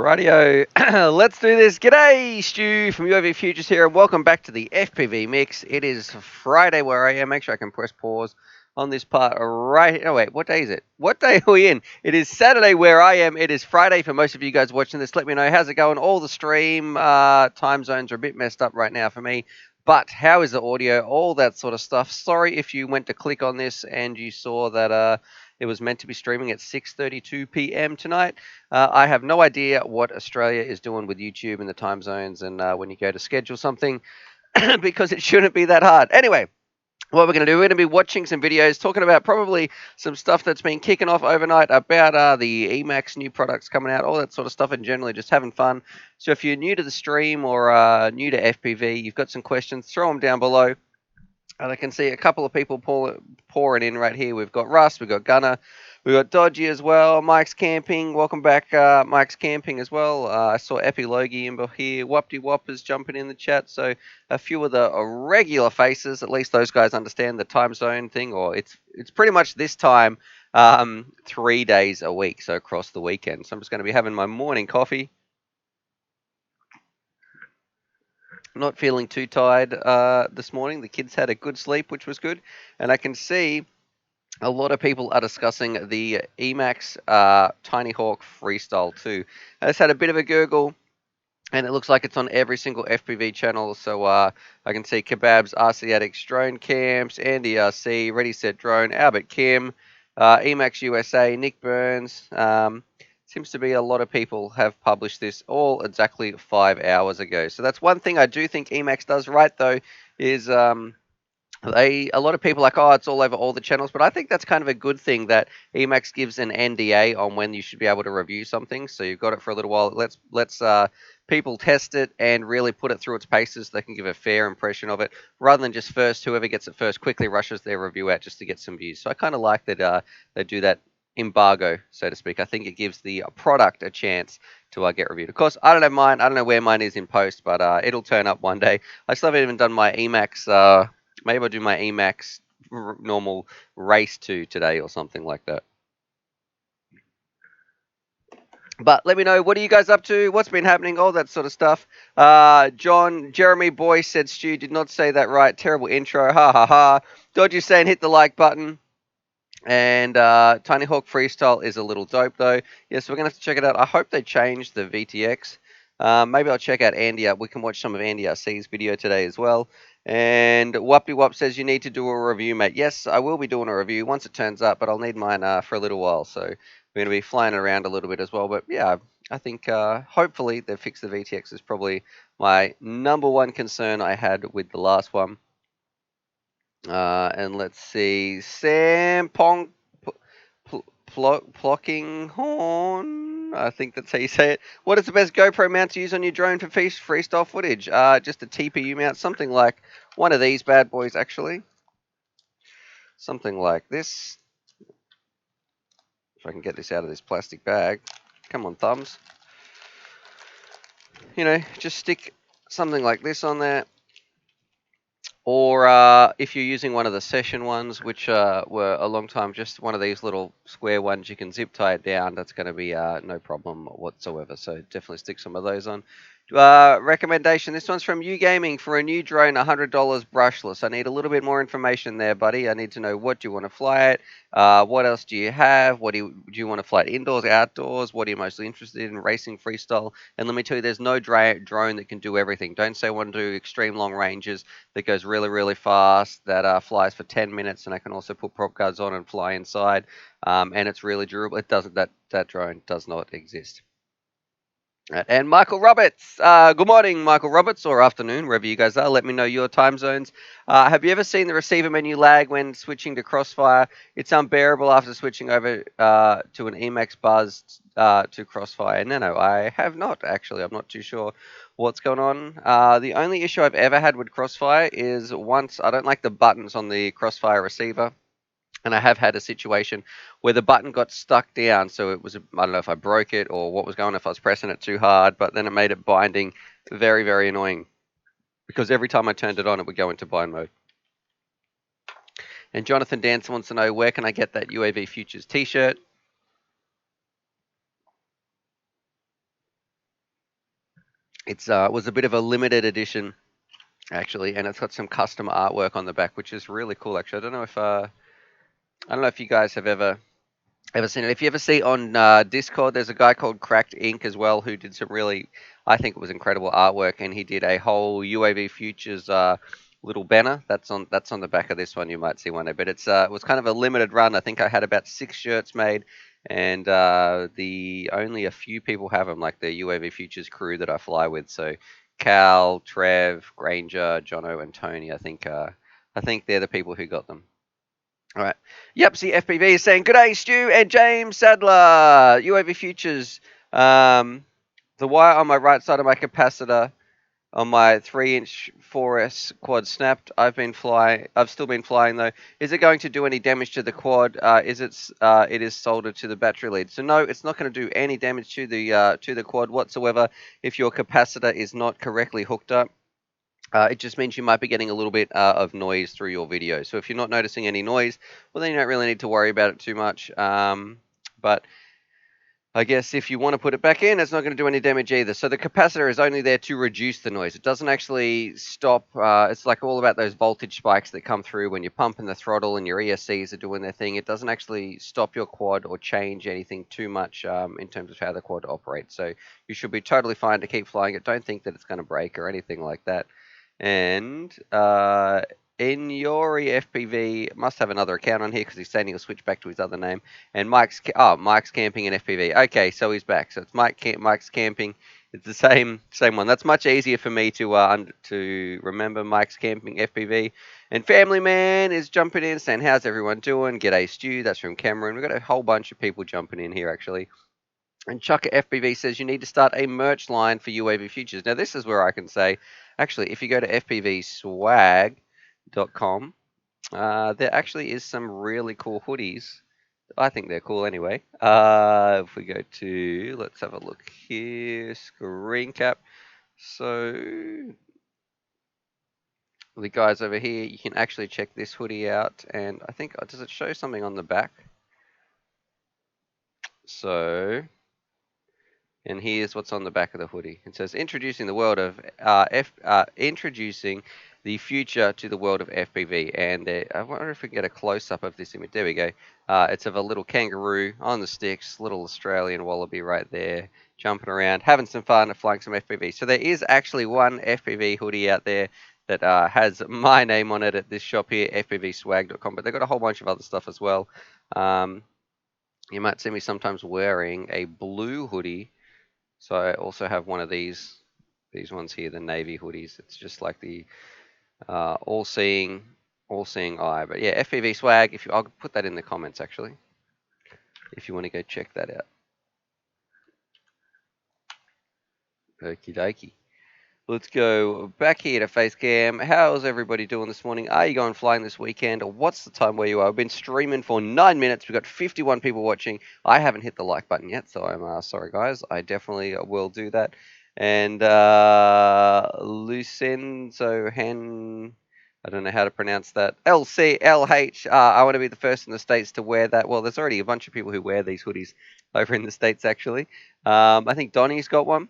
Radio, let's do this. G'day, Stu from UAV Futures here, and welcome back to the FPV mix. It is Friday where I am. Make sure I can press pause on this part right. Oh wait, what day is it? What day are we in? It is Saturday where I am. It is Friday for most of you guys watching this. Let me know how's it going. All the stream time zones are a bit messed up right now for me. But how is the audio? All that sort of stuff. Sorry if you went to click on this and you saw that it was meant to be streaming at 6:32 p.m. tonight. I have no idea what Australia is doing with YouTube and the time zones and when you go to schedule something because it shouldn't be that hard. Anyway, what we're going to do, we're going to be watching some videos talking about probably some stuff that's been kicking off overnight about the Emax new products coming out, all that sort of stuff, and generally just having fun. So if you're new to the stream or new to FPV, you've got some questions, throw them down below. And I can see a couple of people pouring in right here. We've got Russ, we've got Gunner, we've got Dodgy as well. Mike's Camping, welcome back, Mike's Camping as well. I saw Epilogi in here. Whoopty Whop is jumping in the chat. So a few of the regular faces, at least those guys understand the time zone thing, or it's pretty much this time 3 days a week, so across the weekend. So I'm just going to be having my morning coffee. Not feeling too tired this morning. The kids had a good sleep, which was good. And I can see a lot of people are discussing the Emax Tinyhawk Freestyle 2. I just had a bit of a Google, and it looks like it's on every single FPV channel. So I can see Kebabs, RC Addicts, Drone Camps, Andy RC, Ready Set Drone, Albert Kim, Emax USA, Nick Burns. Seems to be a lot of people have published this all exactly 5 hours ago. So that's one thing I do think Emax does right, though, is a lot of people are like, oh, it's all over all the channels, but I think that's kind of a good thing that Emax gives an NDA on when you should be able to review something. So you've got it for a little while. Let's people test it and really put it through its paces so they can give a fair impression of it, rather than just whoever gets it first quickly rushes their review out just to get some views. So I kind of like that they do that embargo, so to speak. I think it gives the product a chance to get reviewed. Of course, I don't have mine. I don't know where mine is in post, but it'll turn up one day. I still haven't even done my Emax. Maybe I'll do my Emax normal race 2 today or something like that. But let me know, what are you guys up to? What's been happening? All that sort of stuff. Jeremy Boy said Stu did not say that right. Terrible intro. Ha ha ha. Dodgy saying hit the like button. And Tiny Hawk Freestyle is a little dope though. Yes, we're going to have to check it out. I hope they change the VTX. Maybe I'll check out Andy. We can watch some of Andy RC's video today as well. And Whoopty Whop says you need to do a review, mate. Yes, I will be doing a review once it turns up, but I'll need mine for a little while. So we're going to be flying around a little bit as well. But yeah, I think hopefully they've fixed the VTX is probably my number one concern I had with the last one. And let's see, Sam Pong Plocking Horn. I think that's how you say it. What is the best GoPro mount to use on your drone for freestyle footage? Just a TPU mount, something like one of these bad boys, actually. Something like this. If I can get this out of this plastic bag. Come on, thumbs. You know, just stick something like this on there. Or if you're using one of the session ones, which were a long time, just one of these little square ones, you can zip tie it down. That's going to be no problem whatsoever. So definitely stick some of those on. Recommendation, this one's from You Gaming for a new drone, $100 brushless. I need a little bit more information there, buddy. I need to know, what do you want to fly it? What else do you have? Do you want to fly it indoors, outdoors? What are you mostly interested in? Racing, freestyle? And let me tell you, there's no drone that can do everything. Don't say I want to do extreme long ranges that goes really, really fast, that flies for 10 minutes, and I can also put prop guards on and fly inside, and it's really durable. It doesn't. That drone does not exist. And Michael Roberts, good morning, Michael Roberts, or afternoon, wherever you guys are. Let me know your time zones. Have you ever seen the receiver menu lag when switching to Crossfire? It's unbearable after switching over to an Emax Buzz to Crossfire. No, I have not, actually. I'm not too sure what's going on. The only issue I've ever had with Crossfire is once I don't like the buttons on the Crossfire receiver. And I have had a situation where the button got stuck down. So it was, I don't know if I broke it or what was going on, if I was pressing it too hard, but then it made it binding very, very annoying. Because every time I turned it on, it would go into bind mode. And Jonathan Danson wants to know, where can I get that UAV Futures t-shirt? It's was a bit of a limited edition actually, and it's got some custom artwork on the back, which is really cool. Actually, I don't know if you guys have ever seen it. If you ever see on Discord, there's a guy called Cracked Ink as well who did some really, I think it was incredible artwork, and he did a whole UAV Futures little banner. That's on the back of this one. You might see one there, but it was kind of a limited run. I think I had about 6 shirts made, and the only a few people have them, like the UAV Futures crew that I fly with. So Cal, Trev, Granger, Jono, and Tony. I think they're the people who got them. All right. Yep. See, FPV is saying, "Good day, Stu and James Sadler. UAV Futures. Um, the wire on my right side of my capacitor on my 3-inch 4S quad snapped. I've still been flying though. Is it going to do any damage to the quad? It is soldered to the battery lead. So no, it's not going to do any damage to the quad whatsoever if your capacitor is not correctly hooked up. It just means you might be getting a little bit of noise through your video. So if you're not noticing any noise, well, then you don't really need to worry about it too much. But I guess if you want to put it back in, it's not going to do any damage either. So the capacitor is only there to reduce the noise. It doesn't actually stop. It's like all about those voltage spikes that come through when you're pumping the throttle and your ESCs are doing their thing. It doesn't actually stop your quad or change anything too much in terms of how the quad operates. So you should be totally fine to keep flying it. Don't think that it's going to break or anything like that. And Inyori FPV must have another account on here because he's saying he'll switch back to his other name. And Mike's camping in FPV. Okay, so he's back. So it's Mike's camping. It's the same one. That's much easier for me to remember. Mike's camping FPV. And Family Man is jumping in saying, "How's everyone doing?" G'day Stu. That's from Cameron. We've got a whole bunch of people jumping in here actually. And Chucker FPV says you need to start a merch line for UAV Futures. Now, this is where I can say, actually, if you go to fpvswag.com, there actually is some really cool hoodies. I think they're cool anyway. If we go to, let's have a look here, screen cap. So, the guys over here, you can actually check this hoodie out. And I think, does it show something on the back? So, and here's what's on the back of the hoodie. It says, introducing the future to the world of FPV." And I wonder if we can get a close up of this image. There we go. It's of a little kangaroo on the sticks, little Australian wallaby right there, jumping around, having some fun, flying some FPV. So there is actually one FPV hoodie out there that has my name on it at this shop here, fpvswag.com. But they've got a whole bunch of other stuff as well. You might see me sometimes wearing a blue hoodie. So I also have one of these ones here, the navy hoodies. It's just like the all-seeing eye. But yeah, FPV swag. I'll put that in the comments actually, if you want to go check that out. Okie dokie. Let's go back here to Facecam. How's everybody doing this morning? Are you going flying this weekend? Or what's the time where you are? I've been streaming for 9 minutes. We've got 51 people watching. I haven't hit the like button yet, so I'm sorry, guys. I definitely will do that. And Lucenzo Hen, I don't know how to pronounce that. LCLH. I want to be the first in the States to wear that. Well, there's already a bunch of people who wear these hoodies over in the States, actually. I think Donnie's got one.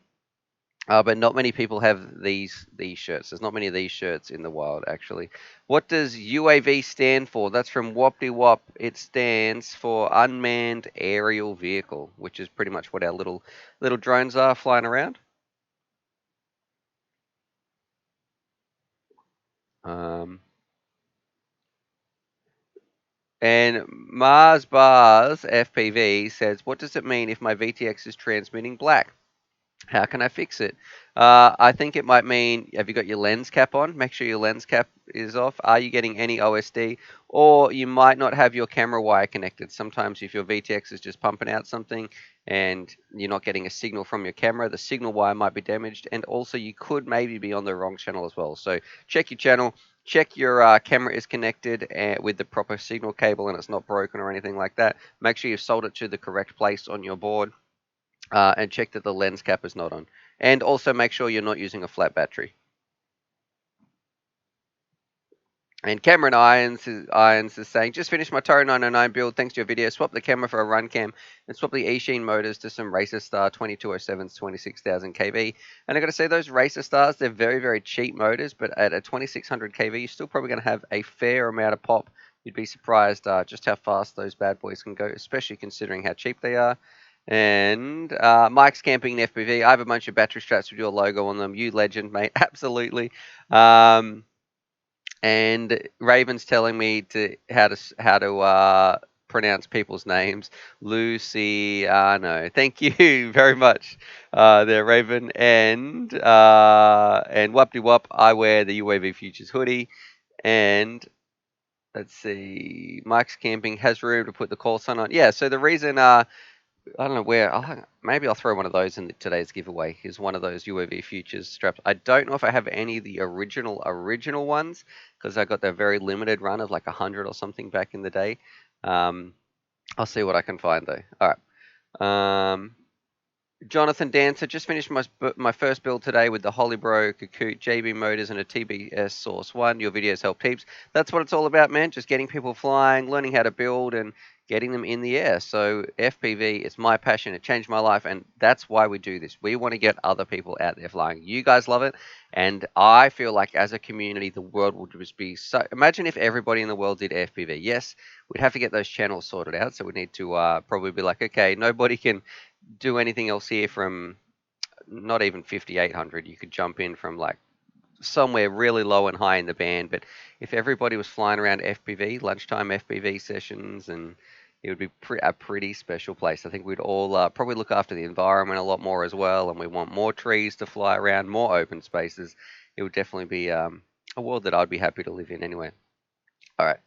But not many people have these shirts. There's not many of these shirts in the wild, actually. What does UAV stand for? That's from Whoppity Whop. It stands for Unmanned Aerial Vehicle, which is pretty much what our little drones are flying around. And Mars Bars FPV says, "What does it mean if my VTX is transmitting black? How can I fix it?" I think it might mean, have you got your lens cap on? Make sure your lens cap is off. Are you getting any OSD? Or you might not have your camera wire connected. Sometimes if your VTX is just pumping out something and you're not getting a signal from your camera, the signal wire might be damaged. And also you could maybe be on the wrong channel as well. So check your channel. Check your camera is connected with the proper signal cable and it's not broken or anything like that. Make sure you've soldered it to the correct place on your board. And check that the lens cap is not on. And also make sure you're not using a flat battery. And Cameron Irons is saying, just finished my Toro 909 build. Thanks to your video. Swap the camera for a run cam and swap the E-Sheen motors to some Racer Star 2207s, 26,000 kV. And I got to say, those Racer Stars, they're very, very cheap motors, but at a 2600 kV, you're still probably going to have a fair amount of pop. You'd be surprised just how fast those bad boys can go, especially considering how cheap they are. And Mike's Camping in FPV. I have a bunch of battery straps with your logo on them. You legend, mate. Absolutely. And Raven's telling me how to pronounce people's names. Luciano. Thank you very much, there, Raven. And Whoop Wop. I wear the UAV Futures hoodie. And let's see, Mike's Camping has room to put the call sign on. Yeah. So the reason I don't know where. Maybe I'll throw one of those in today's giveaway. Here's one of those UAV Futures straps. I don't know if I have any of the original ones because I got the very limited run of like 100 or something back in the day. I'll see what I can find though. All right. Jonathan Dancer just finished my first build today with the Holybro, Kakoot, JB Motors, and a TBS Source 1. Your videos help heaps. That's what it's all about, man. Just getting people flying, learning how to build, and getting them in the air. So FPV, it's my passion. It changed my life, and that's why we do this. We want to get other people out there flying. You guys love it, and I feel like as a community, the world will just be so. Imagine if everybody in the world did FPV. Yes, we'd have to get those channels sorted out. So we need to probably be like, okay, nobody can do anything else here from not even 5800. You could jump in from like somewhere really low and high in the band. But if everybody was flying around FPV, lunchtime FPV sessions, and it would be a pretty special place. I think we'd all probably look after the environment a lot more as well. And we want more trees to fly around, more open spaces. It would definitely be a world that I'd be happy to live in anyway. All right.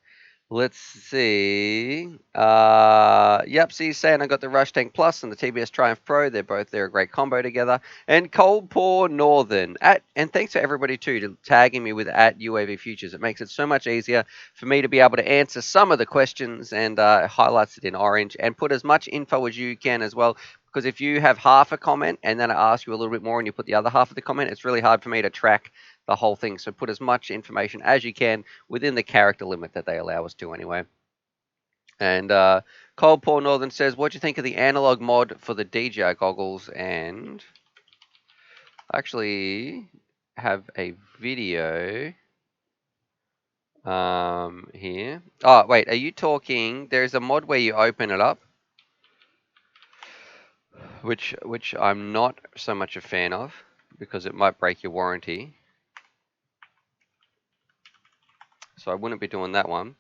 Let's see. Yep, so he's saying I got the Rush Tank Plus and the TBS Triumph Pro. They're a great combo together. And Cold Pour Northern. And thanks to everybody too to tagging me with at UAV Futures. It makes it so much easier for me to be able to answer some of the questions and highlights it in orange and put as much info as you can as well. Because if you have half a comment and then I ask you a little bit more and you put the other half of the comment, it's really hard for me to track the whole thing. So put as much information as you can within the character limit that they allow us to anyway. And Cold Paul Northern says, what do you think of the analog mod for the DJI goggles? And I actually have a video here. Oh, wait, are you talking? There's a mod where you open it up, which I'm not so much a fan of because it might break your warranty. So I wouldn't be doing that one.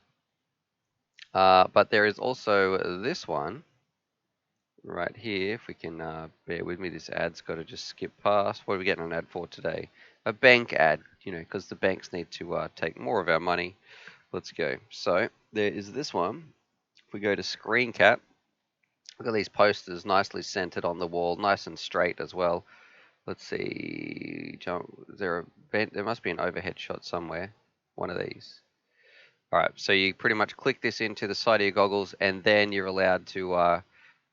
But there is also this one right here. If we can bear with me, this ad's got to just skip past. What are we getting an ad for today? A bank ad, because the banks need to take more of our money. Let's go. So there is this one. If we go to screen cap, look at these posters nicely centered on the wall, nice and straight as well. Let's see. There must be an overhead shot somewhere. One of these. All right, so you pretty much click this into the side of your goggles, and then you're allowed to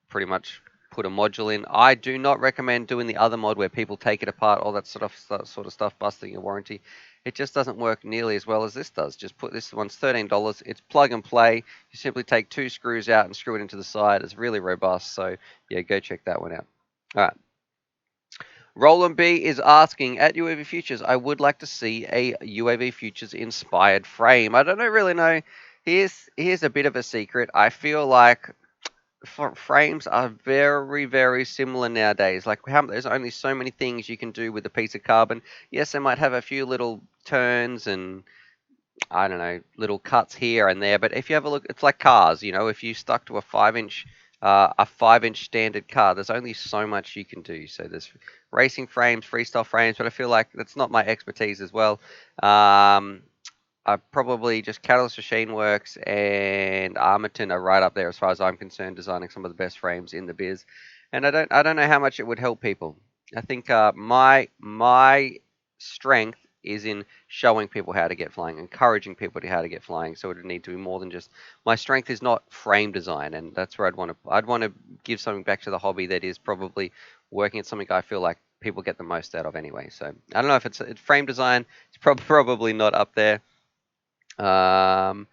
pretty much put a module in. I do not recommend doing the other mod where people take it apart, all that sort of stuff, busting your warranty. It just doesn't work nearly as well as this does. Just put this one's $13. It's plug and play. You simply take 2 screws out and screw it into the side. It's really robust. So yeah, go check that one out. All right. Roland B is asking at UAV Futures, I would like to see a UAV Futures inspired frame. I don't really know. Here's a bit of a secret. I feel like frames are very, very similar nowadays. Like there's only so many things you can do with a piece of carbon. Yes, they might have a few little turns and I don't know, little cuts here and there. But if you have a look, it's like cars. If you stuck to a 5-inch standard car, there's only so much you can do. So there's racing frames, freestyle frames, but I feel like that's not my expertise as well. I probably just Catalyst Machine Works and Armaton are right up there as far as I'm concerned, designing some of the best frames in the biz. And I don't know how much it would help people. I think my strength is in showing people how to get flying, encouraging people to how to get flying. So it would need to be more than just my strength is not frame design, and that's where I'd want to give something back to the hobby that is probably working at something I feel like people get the most out of anyway. So I don't know if it's frame design. It's probably not up there. Let's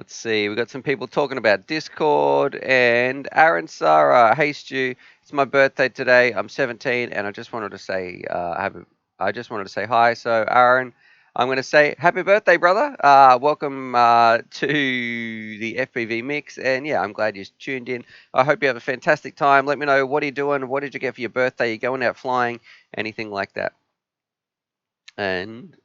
see. We've got some people talking about Discord and Aaron Sarah. Hey Stu, it's my birthday today. I'm 17, and I just wanted to say hi. So Aaron, I'm going to say happy birthday, brother. Welcome to the FPV mix, and yeah, I'm glad you tuned in. I hope you have a fantastic time. Let me know, what are you doing? What did you get for your birthday? You going out flying? Anything like that? And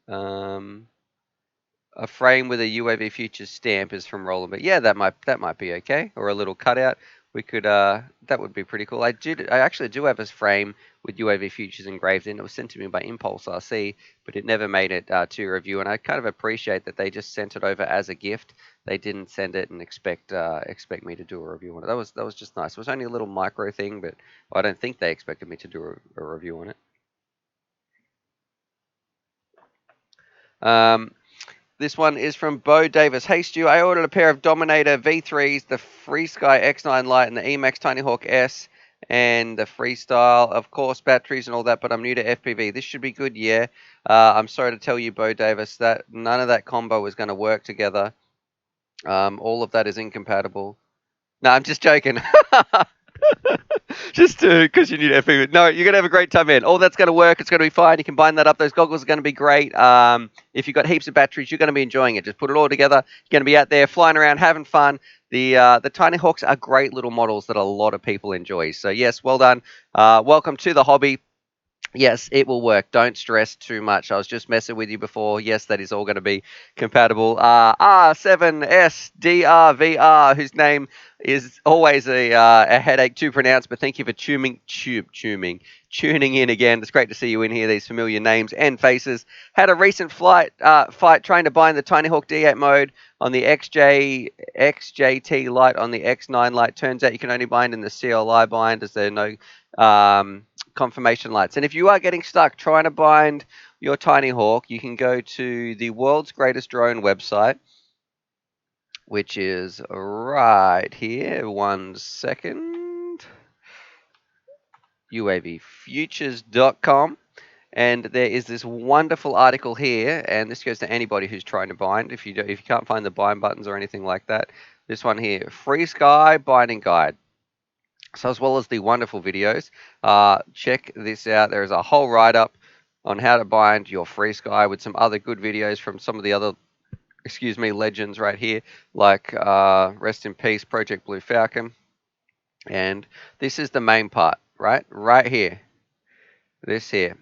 a frame with a UAV Futures stamp is from Roland, but yeah, that might be okay, or a little cutout. We could that would be pretty cool. I actually do have a frame with UAV Futures engraved in. It was sent to me by Impulse RC, but it never made it to review, and I kind of appreciate that they just sent it over as a gift. They didn't send it and expect me to do a review on it. That was just nice. It was only a little micro thing, but I don't think they expected me to do a review on it. This one is from Bo Davis. Hey Stu, I ordered a pair of Dominator V3s, the FreeSky X9 Lite and the Emax Tinyhawk S, and the Freestyle, of course, batteries and all that, but I'm new to FPV. This should be good, yeah. I'm sorry to tell you, Bo Davis, that none of that combo is going to work together. All of that is incompatible. No, I'm just joking. Just because you need FPV. No, you're going to have a great time, man. All that's going to work. It's going to be fine. You can bind that up. Those goggles are going to be great. If you've got heaps of batteries, you're going to be enjoying it. Just put it all together. You're going to be out there flying around, having fun. The Tiny Hawks are great little models that a lot of people enjoy. So, yes, well done. Welcome to the hobby. Yes, it will work. Don't stress too much. I was just messing with you before. Yes, that is all going to be compatible. R7SDRVR, whose name is always a headache to pronounce, but thank you for tuning in again. It's great to see you in here. These familiar names and faces. Had a recent fight trying to bind the Tiny Hawk D8 mode on the XJT light on the X9 light. Turns out you can only bind in the CLI bind, as there are no confirmation lights. And if you are getting stuck trying to bind your Tiny Hawk, you can go to the world's greatest drone website, which is right here. 1 second. UAVfutures.com. And there is this wonderful article here, and this goes to anybody who's trying to bind. If you can't find the bind buttons or anything like that, this one here, FreeSky Binding Guide. So as well as the wonderful videos, check this out. There is a whole write-up on how to bind your FreeSky with some other good videos from some of the other, legends right here, like rest in peace, Project Blue Falcon. And this is the main part, right here, this here.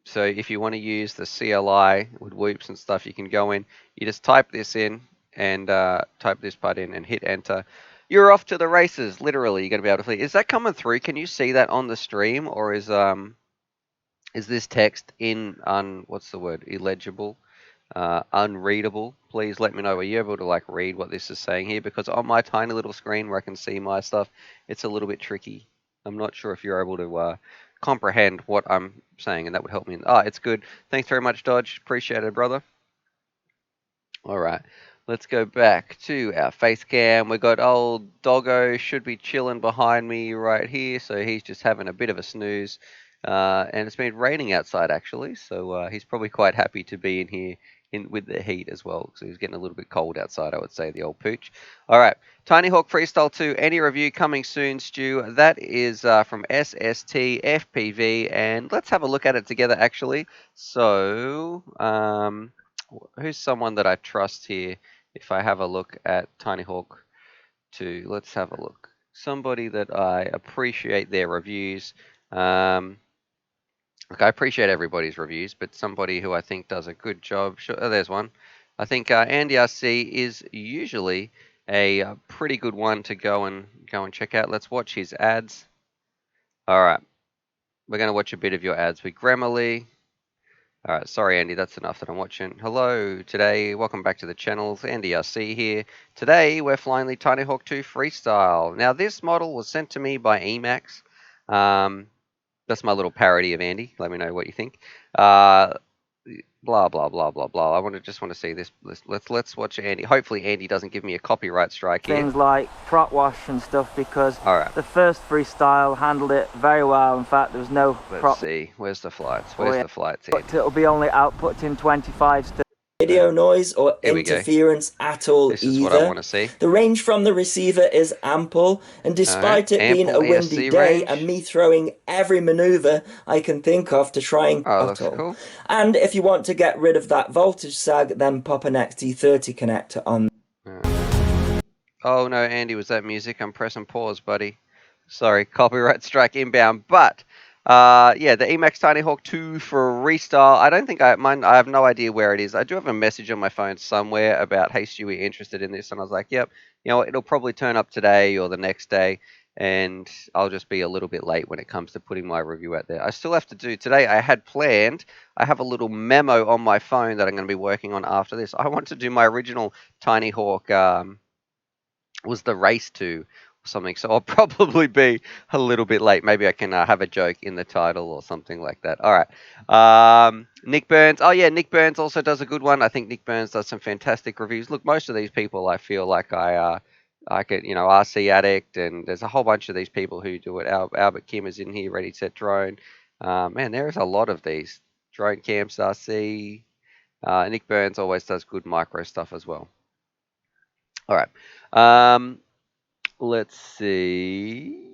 So if you want to use the CLI with whoops and stuff, you can go in, you just type this in and type this part in and hit enter. You're off to the races, literally. You're going to be able to see. Is that coming through? Can you see that on the stream, or is this text in what's the word? Illegible, unreadable? Please let me know. Are you able to read what this is saying here? Because on my tiny little screen where I can see my stuff, it's a little bit tricky. I'm not sure if you're able to comprehend what I'm saying, and that would help me. It's good. Thanks very much, Dodge. Appreciate it, brother. All right. Let's go back to our face cam. We got old Doggo should be chilling behind me right here, so he's just having a bit of a snooze. And it's been raining outside actually, so he's probably quite happy to be in here with the heat as well. So he's getting a little bit cold outside, I would say, the old pooch. All right, Tiny Hawk Freestyle 2, any review coming soon, Stu? That is from SST FPV, and let's have a look at it together actually. So, who's someone that I trust here? If I have a look at Tiny Hawk 2, let's have a look. Somebody that I appreciate their reviews. Look, I appreciate everybody's reviews, but somebody who I think does a good job. Sure, there's one. I think Andy RC is usually a pretty good one to go and check out. Let's watch his ads. All right, we're going to watch a bit of your ads with Grammarly. All right, sorry, Andy, that's enough that I'm watching. Hello, today, welcome back to the channel. Andy RC here. Today, we're flying the Tiny Hawk 2 Freestyle. Now, this model was sent to me by Emax. That's my little parody of Andy. Let me know what you think. Blah, blah, blah, blah, blah. I just want to see this. Let's watch Andy. Hopefully, Andy doesn't give me a copyright strike here. Things like prop wash and stuff, because the first Freestyle handled it very well. In fact, there was no prop. Let's see. Where's the flights? Where's the flights, Andy? It'll be only output in 25 still. radio noise or Here interference at all this is either. what I want to see. The range from the receiver is ample, and despite it being a windy day range. and me throwing every maneuver I can think of to try and cool. And if you want to get rid of that voltage sag, then pop an XT30 connector on. Oh no, Andy, was that music? I'm pressing pause, buddy. Sorry, copyright strike inbound. But yeah, the Emax Tinyhawk 2 for restyle. I don't think I have no idea where it is. I do have a message on my phone somewhere about, hey Stu, we interested in this, and I was like, yep, you know, it'll probably turn up today or the next day, and I'll just be a little bit late when it comes to putting my review out there. I still have to do today. I had planned. I have a little memo on my phone that I'm going to be working on after this. I want to do my original Tinyhawk. Was the race to or something, so I'll probably be a little bit late. Maybe I can have a joke in the title or something like that. All right. Nick Burns. Oh yeah, Nick Burns also does a good one. I think Nick Burns does some fantastic reviews. Look, most of these people I feel like I could, you know, RC Addict, and there's a whole bunch of these people who do it. Albert Kim is in here, Ready Set Drone. Man, there is a lot of these. Drone Camps RC. Nick Burns always does good micro stuff as well. All right. Let's see.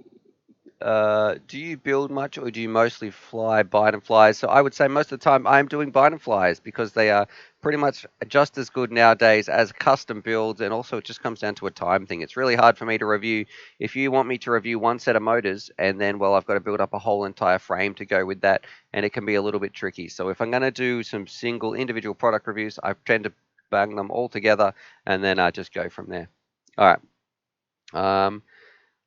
Do you build much, or do you mostly fly bind and flies? So I would say most of the time I'm doing bind and flies because they are pretty much just as good nowadays as custom builds, and also it just comes down to a time thing. It's really hard for me to review. If you want me to review one set of motors, and then, well, I've got to build up a whole entire frame to go with that, and it can be a little bit tricky. So if I'm going to do some single individual product reviews, I tend to bang them all together, and then I just go from there. All right.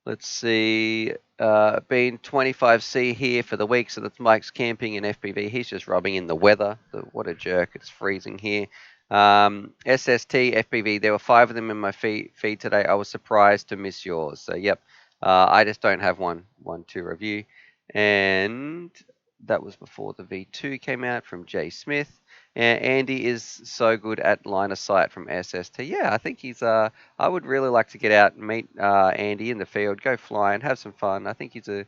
Let's see. Been 25C here for the week, so that's Mike's camping in FPV. He's just rubbing in the weather. What a jerk! It's freezing here. SST FPV. There were 5 of them in my feed today. I was surprised to miss yours. So yep, I just don't have one to review, and that was before the V2 came out from Jay Smith. Andy is so good at line of sight from SST. Yeah, I think he's. I would really like to get out and meet Andy in the field, go flying, have some fun. I think he's a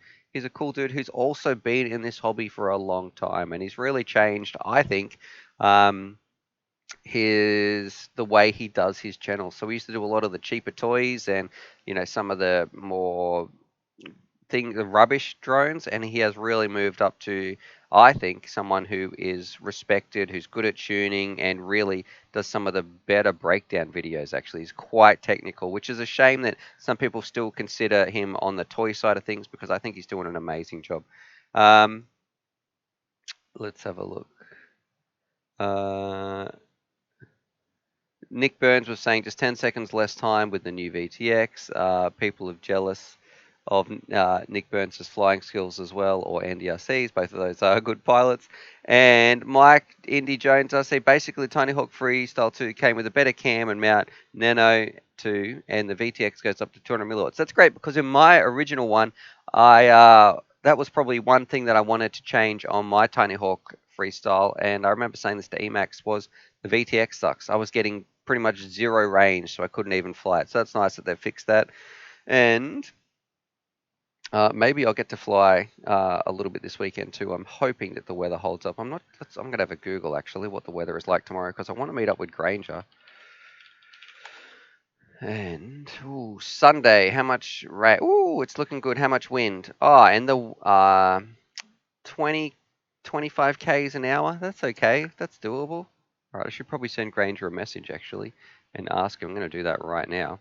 cool dude who's also been in this hobby for a long time, and he's really changed, I think, the way he does his channel. So we used to do a lot of the cheaper toys and, you know, some of the more the rubbish drones, and he has really moved up to, I think, someone who is respected, who's good at tuning, and really does some of the better breakdown videos. Actually, he's quite technical, which is a shame that some people still consider him on the toy side of things, because I think he's doing an amazing job. Let's have a look. Nick Burns was saying just 10 seconds less time with the new VTX. People are jealous of Nick Burns' flying skills as well, or NDRCs. Both of those are good pilots. And Mike Indy Jones, I see basically Tinyhawk Freestyle 2 came with a better cam and mount, Nano 2, and the VTX goes up to 200 milliwatts. That's great, because in my original one, that was probably one thing that I wanted to change on my Tinyhawk Freestyle, and I remember saying this to Emax, was the VTX sucks. I was getting pretty much 0 range, so I couldn't even fly it. So that's nice that they've fixed that. And maybe I'll get to fly a little bit this weekend too. I'm hoping that the weather holds up. I'm going to have a Google actually what the weather is like tomorrow, because I want to meet up with Granger. And Sunday, how much rain? It's looking good. How much wind? And the 25 k's an hour. That's okay. That's doable. All right, I should probably send Granger a message actually and ask him. I'm going to do that right now.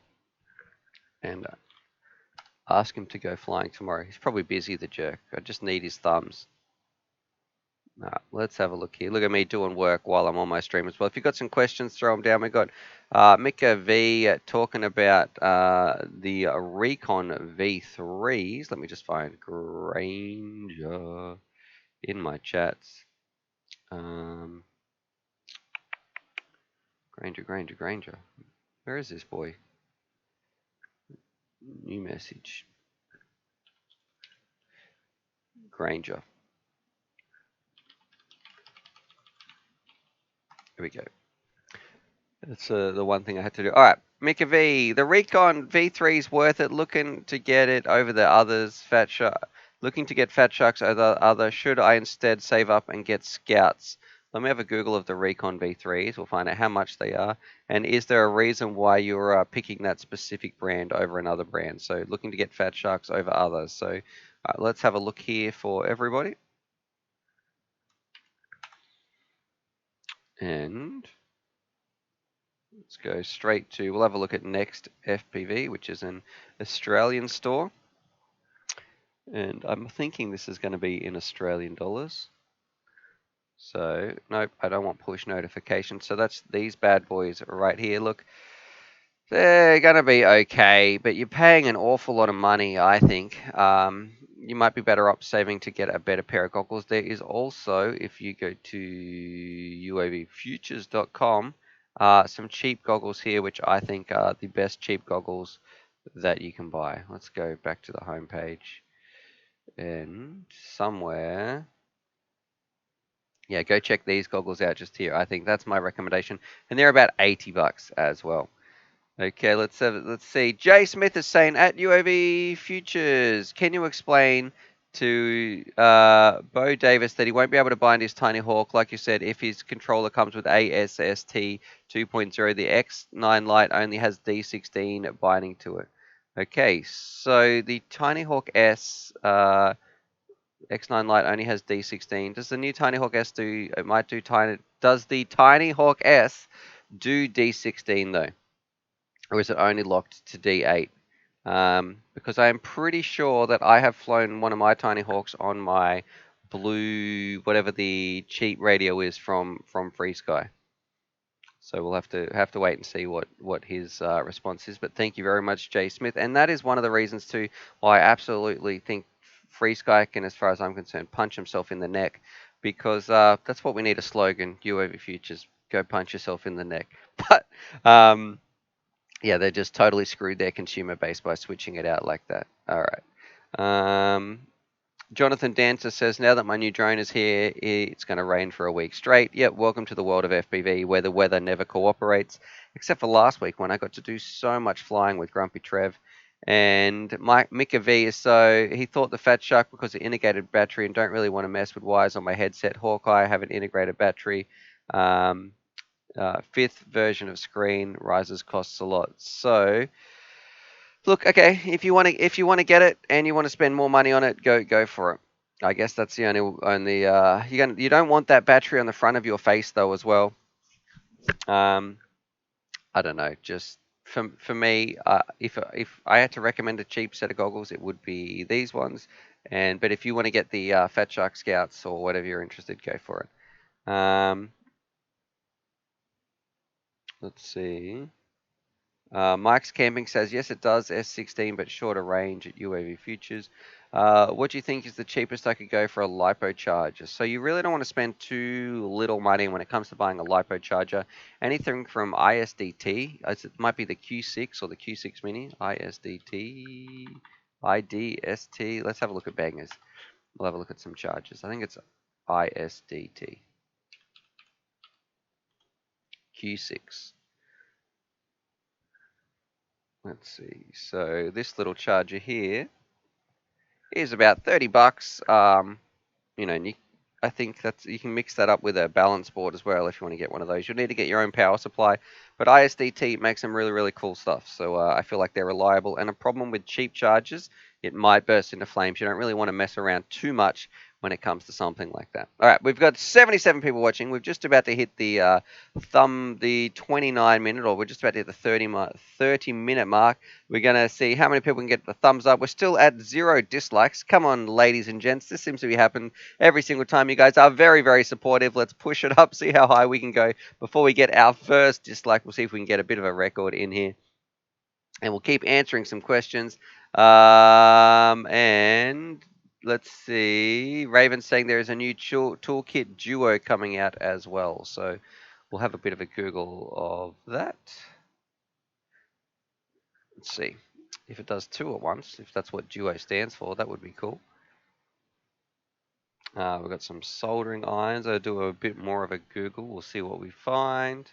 And ask him to go flying tomorrow. He's probably busy, the jerk. I just need his thumbs. Let's have a look here. Look at me doing work while I'm on my stream as well. If you've got some questions, throw them down. We've got Mika V talking about the Recon V3s. Let me just find Granger in my chats. Granger. Where is this boy? New message. Granger. Here we go. That's the one thing I had to do. All right, Mika V. The Recon V3 is worth it. Looking to get it over the others. Looking to get Fat Sharks over the other. Should I instead save up and get Scouts? Let me have a Google of the Recon V3s. We'll find out how much they are. And is there a reason why you're picking that specific brand over another brand? So looking to get Fat Sharks over others. So let's have a look here for everybody. And let's go straight to, we'll have a look at Next FPV, which is an Australian store. And I'm thinking this is going to be in Australian dollars. So, nope, I don't want push notifications. So that's these bad boys right here. Look, they're going to be okay, but you're paying an awful lot of money, I think. You might be better off saving to get a better pair of goggles. There is also, if you go to uavfutures.com, some cheap goggles here, which I think are the best cheap goggles that you can buy. Let's go back to the home page. And somewhere, yeah, go check these goggles out just here. I think that's my recommendation. And they're about 80 bucks as well. Okay, let's see. Jay Smith is saying at UAV Futures, can you explain to Bo Davis that he won't be able to bind his Tinyhawk, like you said, if his controller comes with ASST 2.0. The X9 Lite only has D16 binding to it. Okay, so the Tinyhawk S X9 Lite only has D16. Does the new Tinyhawk S do? It might do tiny. Does the Tinyhawk S do D16 though? Or is it only locked to D8? Because I am pretty sure that I have flown one of my Tinyhawks on my blue, whatever the cheap radio is from FreeSky. So we'll have to wait and see what his response is. But thank you very much, Jay Smith. And that is one of the reasons too why I absolutely think FreeSky can, as far as I'm concerned, punch himself in the neck, because that's what we need a slogan. UAV Futures, go punch yourself in the neck. But yeah, they just totally screwed their consumer base by switching it out like that. All right. Jonathan Dancer says, now that my new drone is here, it's going to rain for a week straight. Yep, welcome to the world of FPV, where the weather never cooperates, except for last week when I got to do so much flying with Grumpy Trev. And Mika V is so, he thought the Fat Shark because of integrated battery and don't really want to mess with wires on my headset. Hawkeye have an integrated battery. Fifth version of screen rises costs a lot. So look, okay, if you want to get it and you want to spend more money on it, go for it. I guess that's the only you don't want that battery on the front of your face though as well. I don't know, just for me, if I had to recommend a cheap set of goggles, it would be these ones. But if you want to get the Fat Shark Scouts or whatever you're interested, go for it. Let's see. Mike's Camping says, yes, it does S16, but shorter range at UAV Futures. What do you think is the cheapest I could go for a LiPo charger? So you really don't want to spend too little money when it comes to buying a LiPo charger. Anything from ISDT, it might be the Q6 or the Q6 Mini, ISDT, IDST. Let's have a look at bangers. We'll have a look at some chargers. I think it's ISDT, Q6. Let's see. So this little charger here is about 30 bucks. You know, I think you can mix that up with a balance board as well if you want to get one of those. You'll need to get your own power supply, but ISDT makes some really, really cool stuff. So I feel like they're reliable. And a problem with cheap chargers, it might burst into flames. You don't really want to mess around too much when it comes to something like that. All right, we've got 77 people watching. We're just about to hit the 29-minute, or we're just about to hit the 30-minute mark. We're going to see how many people can get the thumbs up. We're still at 0 dislikes. Come on, ladies and gents. This seems to be happening every single time. You guys are very, very supportive. Let's push it up, see how high we can go before we get our first dislike. We'll see if we can get a bit of a record in here. And we'll keep answering some questions. And let's see. Raven's saying there is a new toolkit duo coming out as well. So we'll have a bit of a Google of that. Let's see if it does two at once. If that's what duo stands for, that would be cool. We've got some soldering irons. I'll do a bit more of a Google. We'll see what we find.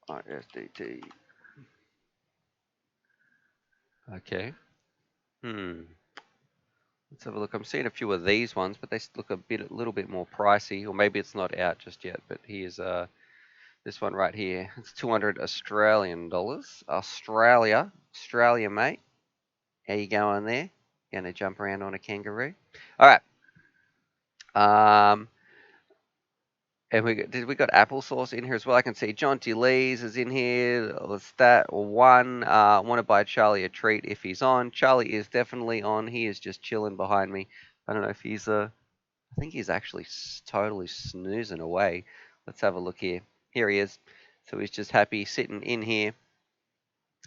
ISDT. Okay. Let's have a look. I'm seeing a few of these ones, but they look a little bit more pricey, or maybe it's not out just yet. But here's this one right here. It's 200 Australian dollars. Australia, mate. How you going there? Gonna jump around on a kangaroo? All right. And we got applesauce in here as well. I can see John T. Lee's is in here. What's that? One. Want to buy Charlie a treat if he's on. Charlie is definitely on. He is just chilling behind me. I don't know if he's I think he's actually totally snoozing away. Let's have a look here. Here he is. So he's just happy sitting in here.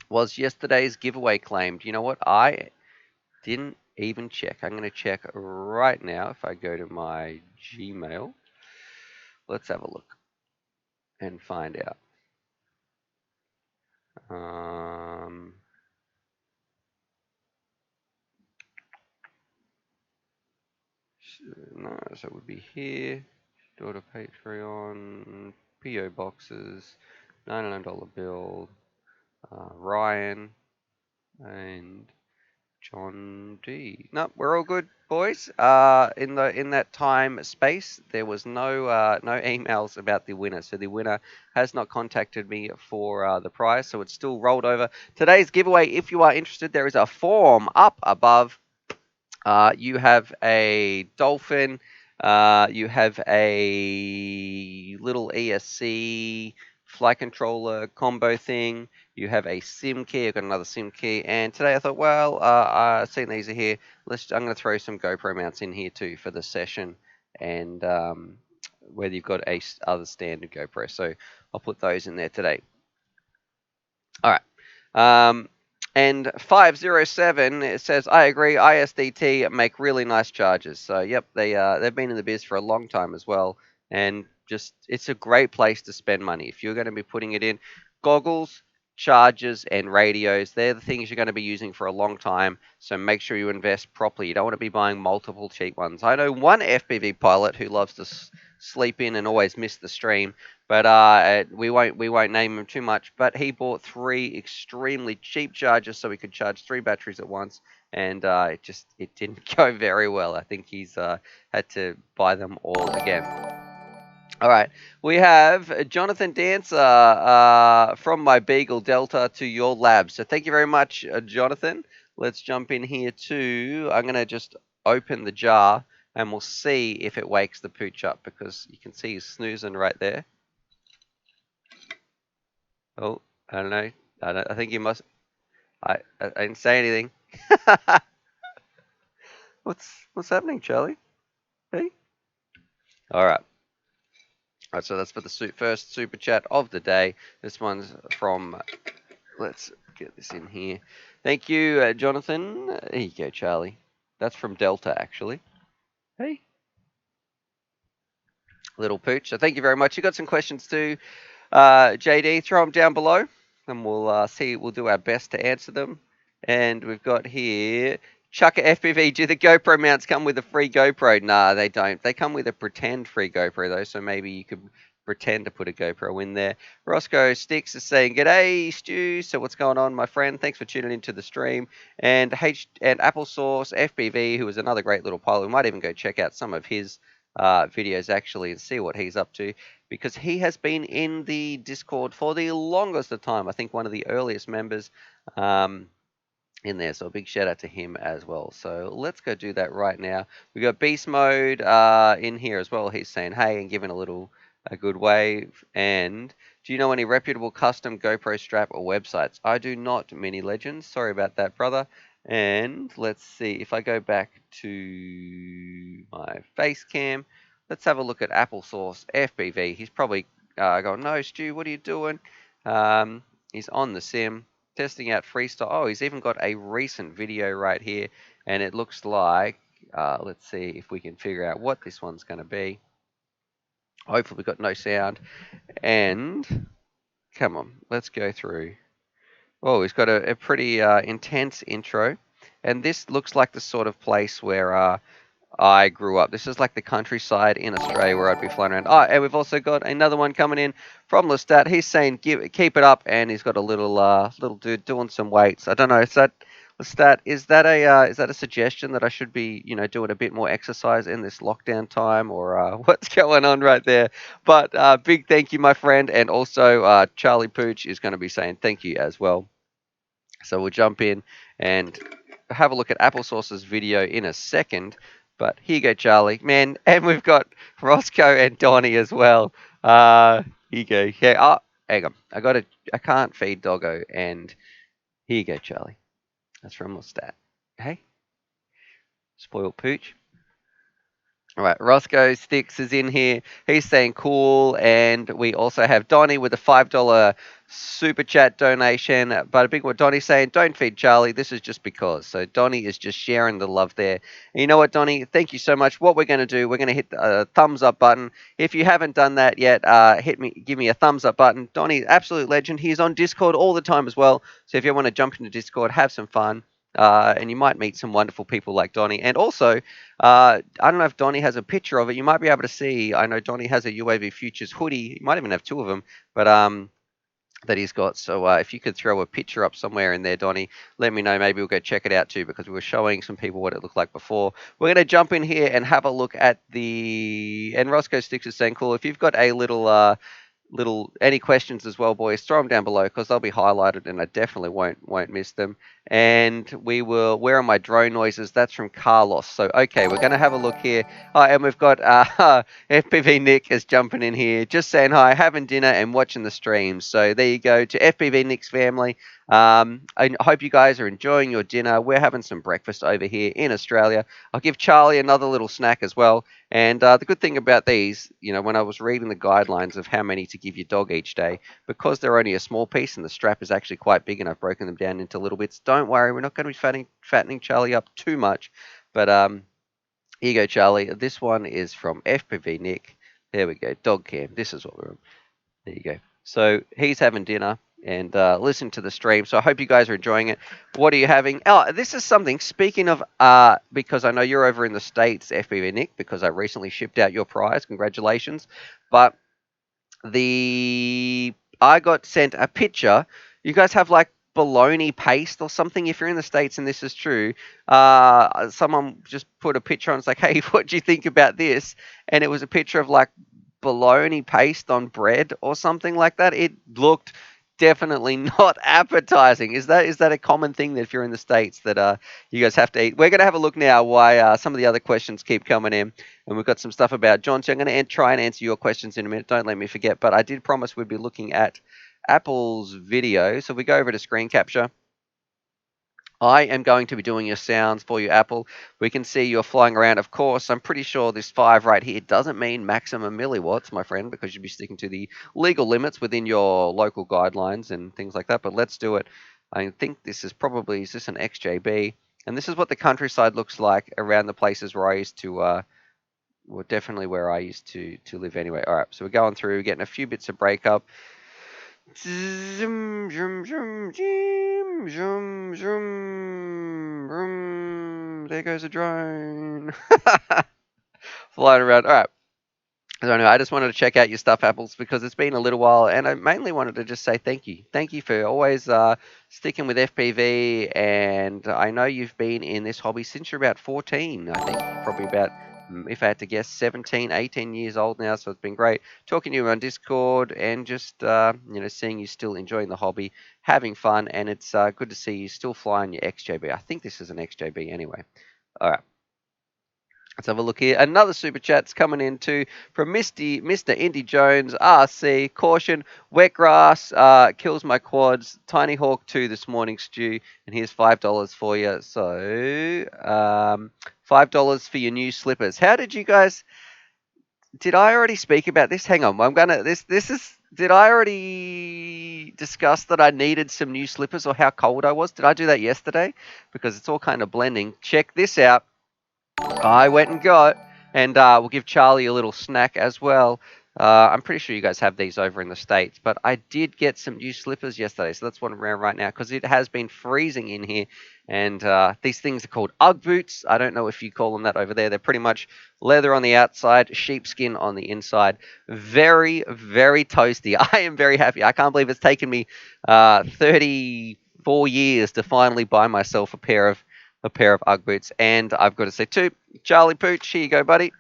Was yesterday's giveaway claimed? You know what? I didn't even check. I'm going to check right now if I go to my Gmail. Let's have a look and find out. No, so it would be here. Daughter Patreon, PO boxes, $99 bill, Ryan, and John D. No, we're all good, boys. In that time space, there was no emails about the winner, so the winner has not contacted me for the prize, so it's still rolled over. Today's giveaway, if you are interested, there is a form up above. You have a dolphin. You have a little ESC flight controller combo thing. You have a SIM key. I've got another SIM key. And today I thought, well, I've seen these are here. I'm going to throw some GoPro mounts in here too for the session. And whether you've got a other standard GoPro. So I'll put those in there today. All right. And 507, it says, I agree, ISDT make really nice chargers. So, yep, they've been in the biz for a long time as well. And just, it's a great place to spend money. If you're going to be putting it in, goggles, chargers, and radios, they're the things you're going to be using for a long time. So make sure you invest properly. You don't want to be buying multiple cheap ones. I know one FPV pilot who loves to sleep in and always miss the stream. But we won't name him too much. But he bought 3 extremely cheap chargers so he could charge 3 batteries at once, and it didn't go very well. I think he's had to buy them all again. All right, we have Jonathan Dancer from my Beagle Delta to your lab. So thank you very much, Jonathan. Let's jump in here too. I'm gonna just open the jar and we'll see if it wakes the pooch up because you can see he's snoozing right there. Oh, I don't know. I think you must. I didn't say anything. What's happening, Charlie? Hey. All right. All right. So that's for the first super chat of the day. This one's from. Let's get this in here. Thank you, Jonathan. There you go, Charlie. That's from Delta, actually. Hey. Little pooch. So thank you very much. You got some questions too, JD. Throw them down below, and we'll see. We'll do our best to answer them. And we've got here Chucker FPV. Do the GoPro mounts come with a free GoPro? Nah, they don't. They come with a pretend free GoPro though, so maybe you could pretend to put a GoPro in there. Roscoe Sticks is saying, "G'day, Stu. So what's going on, my friend? Thanks for tuning into the stream." And Applesauce FPV, who is another great little pilot. We might even go check out some of his videos actually and see what he's up to, because he has been in the Discord for the longest of time. I think one of the earliest members in there, so a big shout out to him as well. So let's go do that right now. We got Beast Mode in here as well. He's saying hey and giving a good wave. And do you know any reputable custom GoPro strap or websites? I do not, Mini Legends. Sorry about that, brother. And let's see if I go back to my face cam. Let's have a look at Applesauce FPV. He's probably going, no, Stu, what are you doing? He's on the sim, testing out freestyle. Oh, he's even got a recent video right here, and it looks like, let's see if we can figure out what this one's going to be. Hopefully we've got no sound. And come on, let's go through. Oh, he's got a pretty intense intro. And this looks like the sort of place where I grew up. This is like the countryside in Australia where I'd be flying around. Oh, and we've also got another one coming in from Lestat. He's saying keep it up, and he's got a little dude doing some weights. I don't know. Let's Stat, is that a suggestion that I should be, doing a bit more exercise in this lockdown time, or what's going on right there? But big thank you, my friend, and also Charlie Pooch is going to be saying thank you as well. So we'll jump in and have a look at Applesauce's video in a second. But here you go, Charlie, man, and we've got Roscoe and Donnie as well. Here you go. Yeah. Oh, hang on. I can't feed Doggo, and here you go, Charlie. That's from Stat. Hey, spoiled pooch. All right, Roscoe Sticks is in here. He's saying cool, and we also have Donnie with a $5 super chat donation. But a big one, Donnie saying, "Don't feed Charlie. This is just because." So Donnie is just sharing the love there. And you know what, Donnie? Thank you so much. What we're going to do, we're going to hit the thumbs up button. If you haven't done that yet, give me a thumbs up button. Donnie, absolute legend. He's on Discord all the time as well. So if you want to jump into Discord, have some fun. And you might meet some wonderful people like Donnie. And also, I don't know if Donnie has a picture of it. You might be able to see. I know Donnie has a UAV Futures hoodie. He might even have two of them, but that he's got. So if you could throw a picture up somewhere in there, Donnie, let me know. Maybe we'll go check it out too, because we were showing some people what it looked like before. We're going to jump in here and have a look at the. And Roscoe Sticks is saying, cool. If you've got a little any questions as well, boys, throw them down below, because they'll be highlighted and I definitely won't miss them. And we will. Where are my drone noises? That's from Carlos. So okay, we're going to have a look here. And we've got FPV Nick is jumping in here, just saying hi, having dinner and watching the stream. So there you go to FPV Nick's family. I hope you guys are enjoying your dinner. We're having some breakfast over here in Australia. I'll give Charlie another little snack as well. And the good thing about these, when I was reading the guidelines of how many to give your dog each day, because they're only a small piece and the strap is actually quite big and I've broken them down into little bits, don't worry, we're not going to be fattening Charlie up too much. But here you go, Charlie. This one is from FPV Nick. There we go, dog cam. This is what we're on. There you go. So he's having dinner and listen to the stream. So I hope you guys are enjoying it. What are you having? Oh, this is something. Speaking of, because I know you're over in the States, FBV Nick, because I recently shipped out your prize. Congratulations. But I got sent a picture. You guys have like bologna paste or something. If you're in the States and this is true, someone just put a picture on. It's like, hey, what do you think about this? And it was a picture of like bologna paste on bread or something like that. It looked definitely not appetizing. Is that a common thing that if you're in the States that you guys have to eat? We're going to have a look now why some of the other questions keep coming in. And we've got some stuff about John. So I'm going to try and answer your questions in a minute. Don't let me forget. But I did promise we'd be looking at Apple's video. So we go over to screen capture. I am going to be doing your sounds for you, Apple. We can see you're flying around. Of course, I'm pretty sure this 5 right here doesn't mean maximum milliwatts, my friend, because you'd be sticking to the legal limits within your local guidelines and things like that. But let's do it. I think this is probably, is this an XJB? And this is what the countryside looks like around the places where I used to, well, definitely where I used to live anyway. All right, so we're going through, getting a few bits of breakup. Zoom, zoom, zoom, zoom, zoom, zoom, zoom. There goes a drone. Flying around. All right. I don't know. I just wanted to check out your stuff, Apples, because it's been a little while, and I mainly wanted to just say thank you. Thank you for always sticking with FPV, and I know you've been in this hobby since you're about 14. I think probably about, if I had to guess, 17, 18 years old now. So it's been great talking to you on Discord and just seeing you still enjoying the hobby, having fun, and it's good to see you still flying your XJB. I think this is an XJB anyway. All right. Let's have a look here. Another super chat's coming in too from Mr. Indy Jones. RC, caution, wet grass kills my quads. Tinyhawk 2 this morning, Stu. And here's $5 for you. So, $5 for your new slippers. How did you guys... Did I already speak about this? Hang on. Did I already discuss that I needed some new slippers or how cold I was? Did I do that yesterday? Because it's all kind of blending. Check this out. I went and got, and we'll give Charlie a little snack as well. I'm pretty sure you guys have these over in the States, but I did get some new slippers yesterday, so that's what I'm wearing right now, because it has been freezing in here, and these things are called Ugg boots. I don't know if you call them that over there. They're pretty much leather on the outside, sheepskin on the inside. Very, very toasty. I am very happy. I can't believe it's taken me 30 4 years to finally buy myself a pair of Ugg boots, and I've got to say too, Charlie Pooch, here you go, buddy.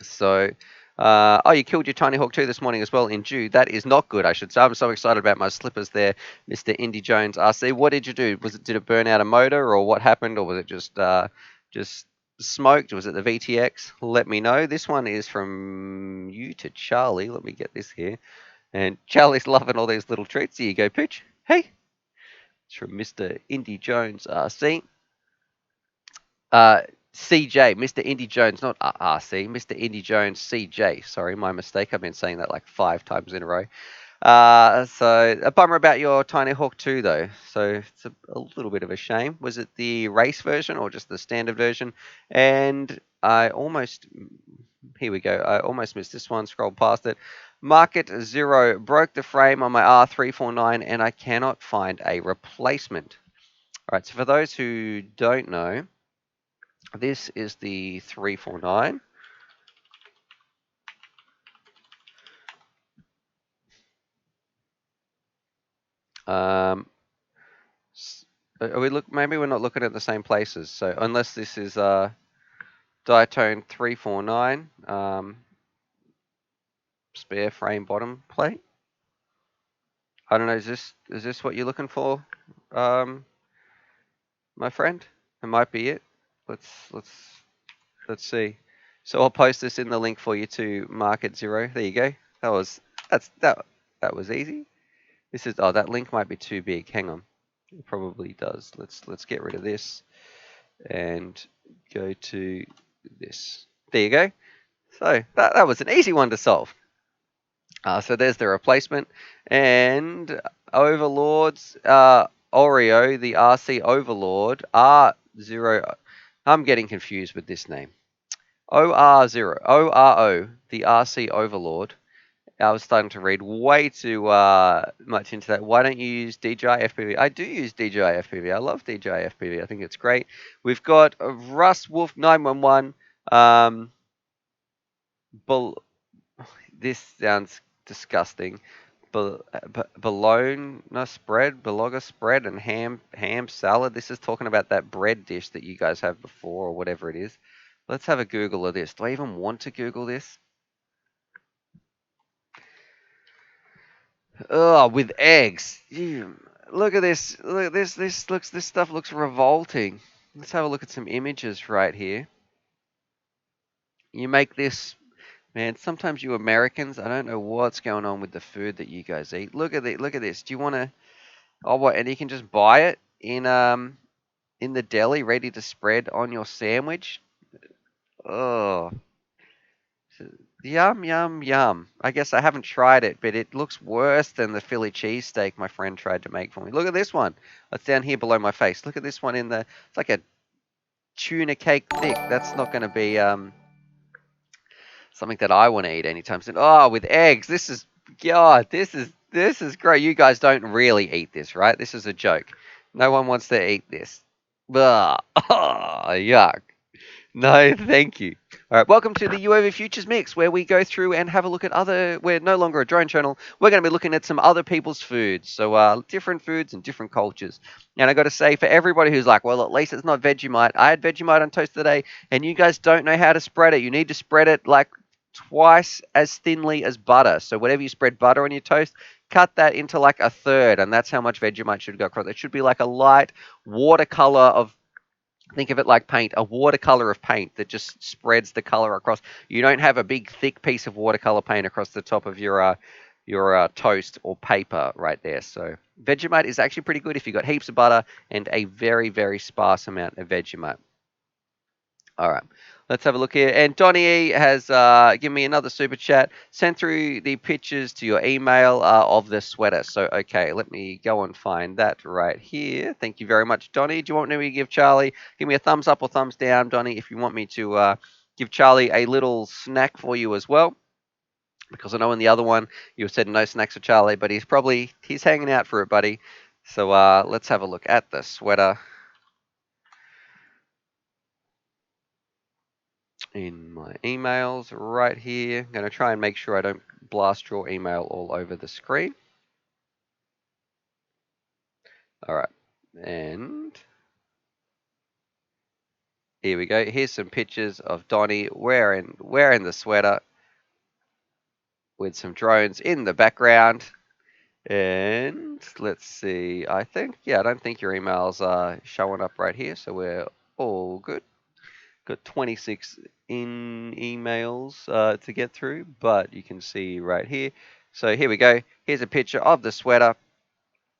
So, oh, you killed your Tinyhawk 2 this morning as well in Dew. That is not good, I should say. I'm so excited about my slippers there, Mr. Indy Jones RC. What did you do? Did it burn out a motor, or what happened, or was it just smoked? Was it the VTX? Let me know. This one is from you to Charlie. Let me get this here. And Charlie's loving all these little treats. Here you go, Pooch. Hey, it's from Mr. Indy Jones RC. CJ, Mr. Indy Jones, not RC, Mr. Indy Jones CJ. Sorry, my mistake. I've been saying that like 5 times in a row. So a bummer about your Tinyhawk 2 though. So it's a little bit of a shame. Was it the race version or just the standard version? And here we go. I almost missed this one. Scrolled past it. Market Zero broke the frame on my R349 and I cannot find a replacement. All right. So for those who don't know, this is the 349. Maybe we're not looking at the same places. So unless this is Diatone 349 spare frame bottom plate. I don't know. Is this what you're looking for, my friend? It might be it. Let's see. So I'll post this in the link for you to Market Zero. There you go. That was easy. That link might be too big. Hang on. It probably does. Let's get rid of this and go to this. There you go. So that was an easy one to solve. So there's the replacement. And Overlords, Oreo, the RC Overlord, R0. I'm getting confused with this name. OR0, ORO, the RC Overlord. I was starting to read way too much into that. Why don't you use DJI FPV? I do use DJI FPV. I love DJI FPV. I think it's great. We've got Russ Wolf 911. This sounds disgusting. Bologna spread, and ham salad. This is talking about that bread dish that you guys have before, or whatever it is. Let's have a Google of this. Do I even want to Google this? Oh, with eggs. Look at this. Look at this. This stuff looks revolting. Let's have a look at some images right here. You make this, man. Sometimes you Americans, I don't know what's going on with the food that you guys eat. Look at it. Look at this. Do you want to? Oh, what? And you can just buy it in the deli, ready to spread on your sandwich. Oh, yum, yum, yum. I guess I haven't tried it, but it looks worse than the Philly cheesesteak my friend tried to make for me. Look at this one. It's down here below my face. Look at this one it's like a tuna cake thick. That's not going to be something that I want to eat anytime soon. Oh, with eggs. God, this is great. You guys don't really eat this, right? This is a joke. No one wants to eat this. Ugh. Oh, yuck. No, thank you. All right, welcome to the UAV Futures Mix, where we go through and have a look at we're no longer a drone channel. We're going to be looking at some other people's foods. So different foods and different cultures. And I got to say, for everybody who's like, well, at least it's not Vegemite. I had Vegemite on toast today, and you guys don't know how to spread it. You need to spread it like twice as thinly as butter. So whatever you spread butter on your toast, cut that into like a third, and that's how much Vegemite should go across. It should be like a light watercolor of, think of it like paint, a watercolor of paint that just spreads the color across. You don't have a big thick piece of watercolor paint across the top of your toast or paper right there. So Vegemite is actually pretty good if you've got heaps of butter and a very, very sparse amount of Vegemite. All right, let's have a look here. And Donnie E has given me another super chat. Send through the pictures to your email of the sweater. So, okay, let me go and find that right here. Thank you very much, Donnie. Do you want me to give Charlie, give me a thumbs up or thumbs down, Donnie, if you want me to give Charlie a little snack for you as well? Because I know in the other one you said no snacks for Charlie, but he's hanging out for it, buddy. So let's have a look at the sweater. In my emails right here. I'm going to try and make sure I don't blast your email all over the screen. All right, and here we go. Here's some pictures of Donnie wearing the sweater with some drones in the background. And let's see. I don't think your emails are showing up right here, so we're all good. Got 26 in emails to get through, but you can see right here. So here we go. Here's a picture of the sweater.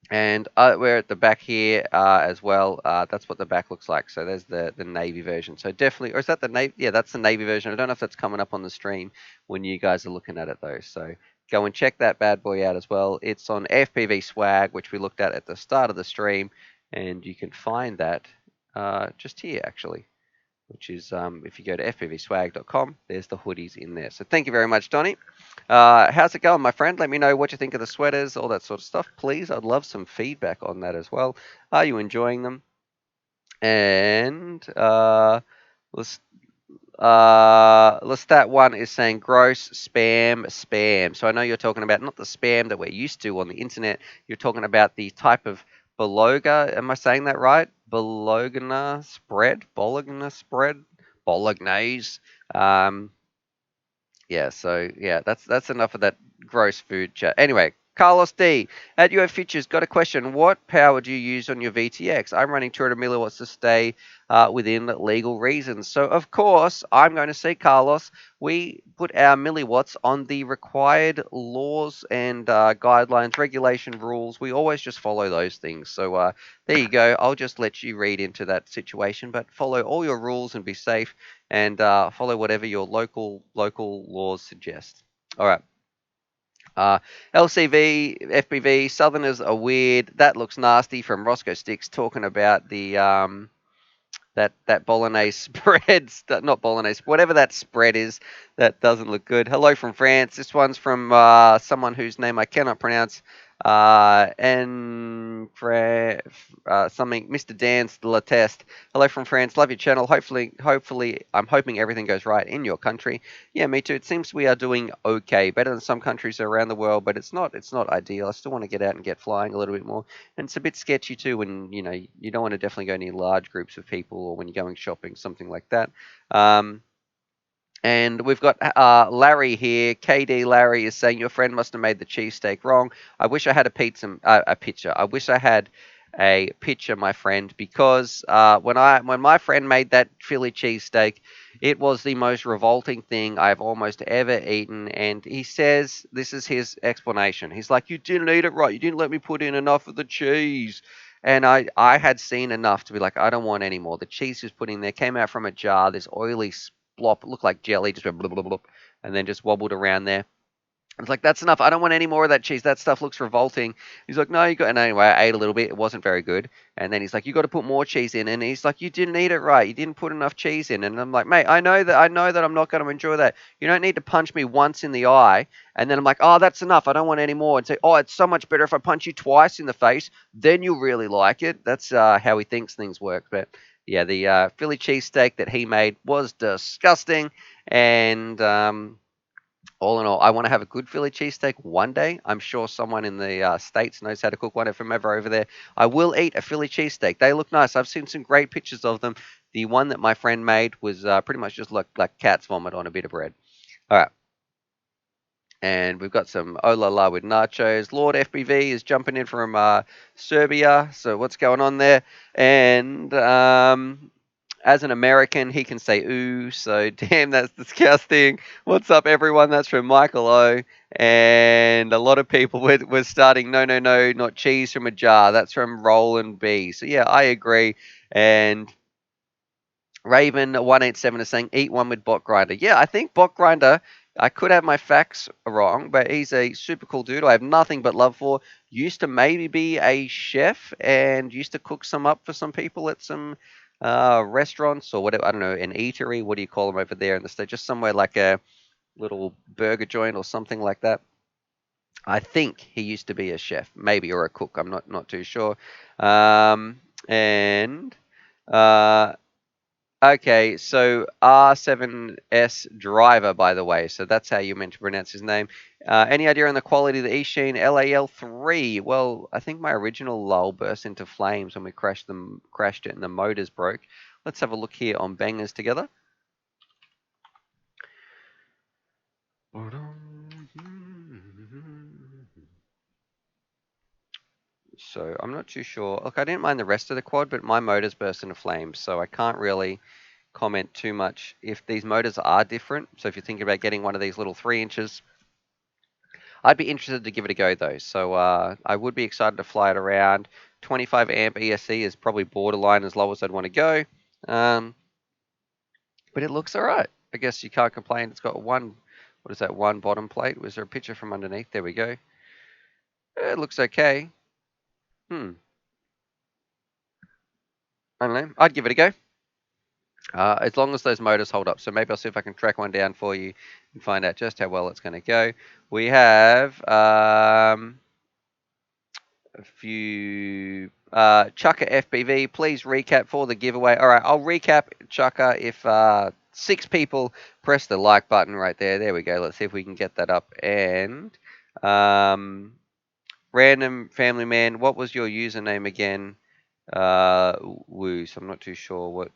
And we're at the back here as well. That's what the back looks like. So there's the navy version. So definitely, or is that the navy? Yeah, that's the navy version. I don't know if that's coming up on the stream when you guys are looking at it though. So go and check that bad boy out as well. It's on FPV Swag, which we looked at the start of the stream, and you can find that just here actually. Which is if you go to fpvswag.com, there's the hoodies in there. So thank you very much, Donnie. How's it going, my friend? Let me know what you think of the sweaters, all that sort of stuff, please. I'd love some feedback on that as well. Are you enjoying them? And Lestat one is saying gross spam. So I know you're talking about not the spam that we're used to on the internet. You're talking about the type of beloga. Am I saying that right? Bologna spread, bolognese. Um, yeah, so yeah, that's enough of that gross food chat. Anyway, Carlos D at UF Futures got a question. What power do you use on your VTX? I'm running 200 milliwatts to stay within legal reasons. So of course, I'm going to say, Carlos, we put our milliwatts on the required laws and guidelines, regulation rules. We always just follow those things. So there you go. I'll just let you read into that situation, but follow all your rules and be safe and follow whatever your local laws suggest. All right. LCV, FPV, Southerners are weird. That looks nasty from Roscoe Sticks talking about the that bolognese spread, not bolognese, whatever that spread is, that doesn't look good. Hello from France. This one's from someone whose name I cannot pronounce. And something, Mr. Dan's Latest. Hello from France. Love your channel. Hopefully, I'm hoping everything goes right in your country. Yeah, me too. It seems we are doing okay, better than some countries around the world, but it's not ideal. I still want to get out and get flying a little bit more. And it's a bit sketchy too when you don't want to definitely go near large groups of people or when you're going shopping, something like that. And we've got Larry here. KD Larry is saying your friend must have made the cheesesteak wrong. I wish I had a picture. I wish I had a picture, my friend, because when my friend made that Philly cheesesteak, it was the most revolting thing I've almost ever eaten. And he says this is his explanation. He's like, "You didn't eat it right. You didn't let me put in enough of the cheese." And I had seen enough to be like, I don't want any more. The cheese he was putting there came out from a jar, this oily blop, it looked like jelly, just went blub, blub, blub, and then just wobbled around there. I was like, that's enough. I don't want any more of that cheese. That stuff looks revolting. He's like, no, you got. And anyway, I ate a little bit. It wasn't very good. And then he's like, you got to put more cheese in. And he's like, you didn't eat it right. You didn't put enough cheese in. And I'm like, mate, I know that. I'm not going to enjoy that. You don't need to punch me once in the eye. And then I'm like, oh, that's enough. I don't want any more. And say, oh, it's so much better if I punch you twice in the face. Then you'll really like it. That's how he thinks things work. But yeah, the Philly cheesesteak that he made was disgusting. And all in all, I want to have a good Philly cheesesteak one day. I'm sure someone in the States knows how to cook one. If I'm ever over there, I will eat a Philly cheesesteak. They look nice. I've seen some great pictures of them. The one that my friend made was pretty much just like cat's vomit on a bit of bread. All right. And we've got some oh la la with nachos. Lord FBV is jumping in from Serbia. So what's going on there? And as an American, he can say ooh, so damn, that's disgusting. What's up, everyone? That's from Michael O. And a lot of people were starting, no, no, no, not cheese from a jar. That's from Roland B. So, yeah, I agree. And Raven187 is saying, eat one with Bot Grinder. Yeah, I think Bot Grinder, I could have my facts wrong, but he's a super cool dude. I have nothing but love for. Used to maybe be a chef and used to cook some up for some people at some restaurants or whatever. I don't know, an eatery. What do you call them over there in the state? Just somewhere like a little burger joint or something like that. I think he used to be a chef, maybe, or a cook. I'm not too sure. And uh, Okay, so R7S driver, by the way. So that's how you meant to pronounce his name. Any idea on the quality of the Eachine LAL3? Well, I think my original lull burst into flames when we crashed it and the motors broke. Let's have a look here on bangers together. So I'm not too sure. Look, I didn't mind the rest of the quad, but my motors burst into flames, so I can't really comment too much if these motors are different. So if you're thinking about getting one of these little 3 inches, I'd be interested to give it a go though. So I would be excited to fly it around. 25 amp ESC is probably borderline as low as I'd want to go. But it looks all right. I guess you can't complain. It's got one, what is that, one bottom plate? Was there a picture from underneath? There we go. It looks okay. I don't know. I'd give it a go. As long as those motors hold up. So maybe I'll see if I can track one down for you and find out just how well it's going to go. We have a few Chucker FPV. Please recap for the giveaway. All right, I'll recap Chucker if 6 people press the like button right there. There we go. Let's see if we can get that up. And random family man, what was your username again? Woo. So I'm not too sure what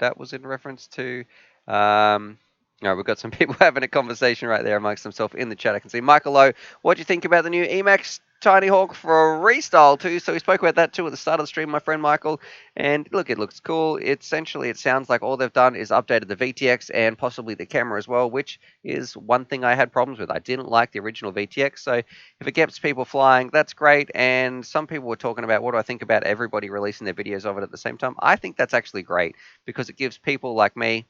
that was in reference to. No, we've got some people having a conversation right there amongst themselves in the chat. I can see Michael O. What do you think about the new Emax Tinyhawk for Restyle too? So we spoke about that too at the start of the stream, my friend Michael. And look, it looks cool. Essentially, it sounds like all they've done is updated the VTX and possibly the camera as well, which is one thing I had problems with. I didn't like the original VTX. So if it gets people flying, that's great. And some people were talking about what do I think about everybody releasing their videos of it at the same time. I think that's actually great because it gives people like me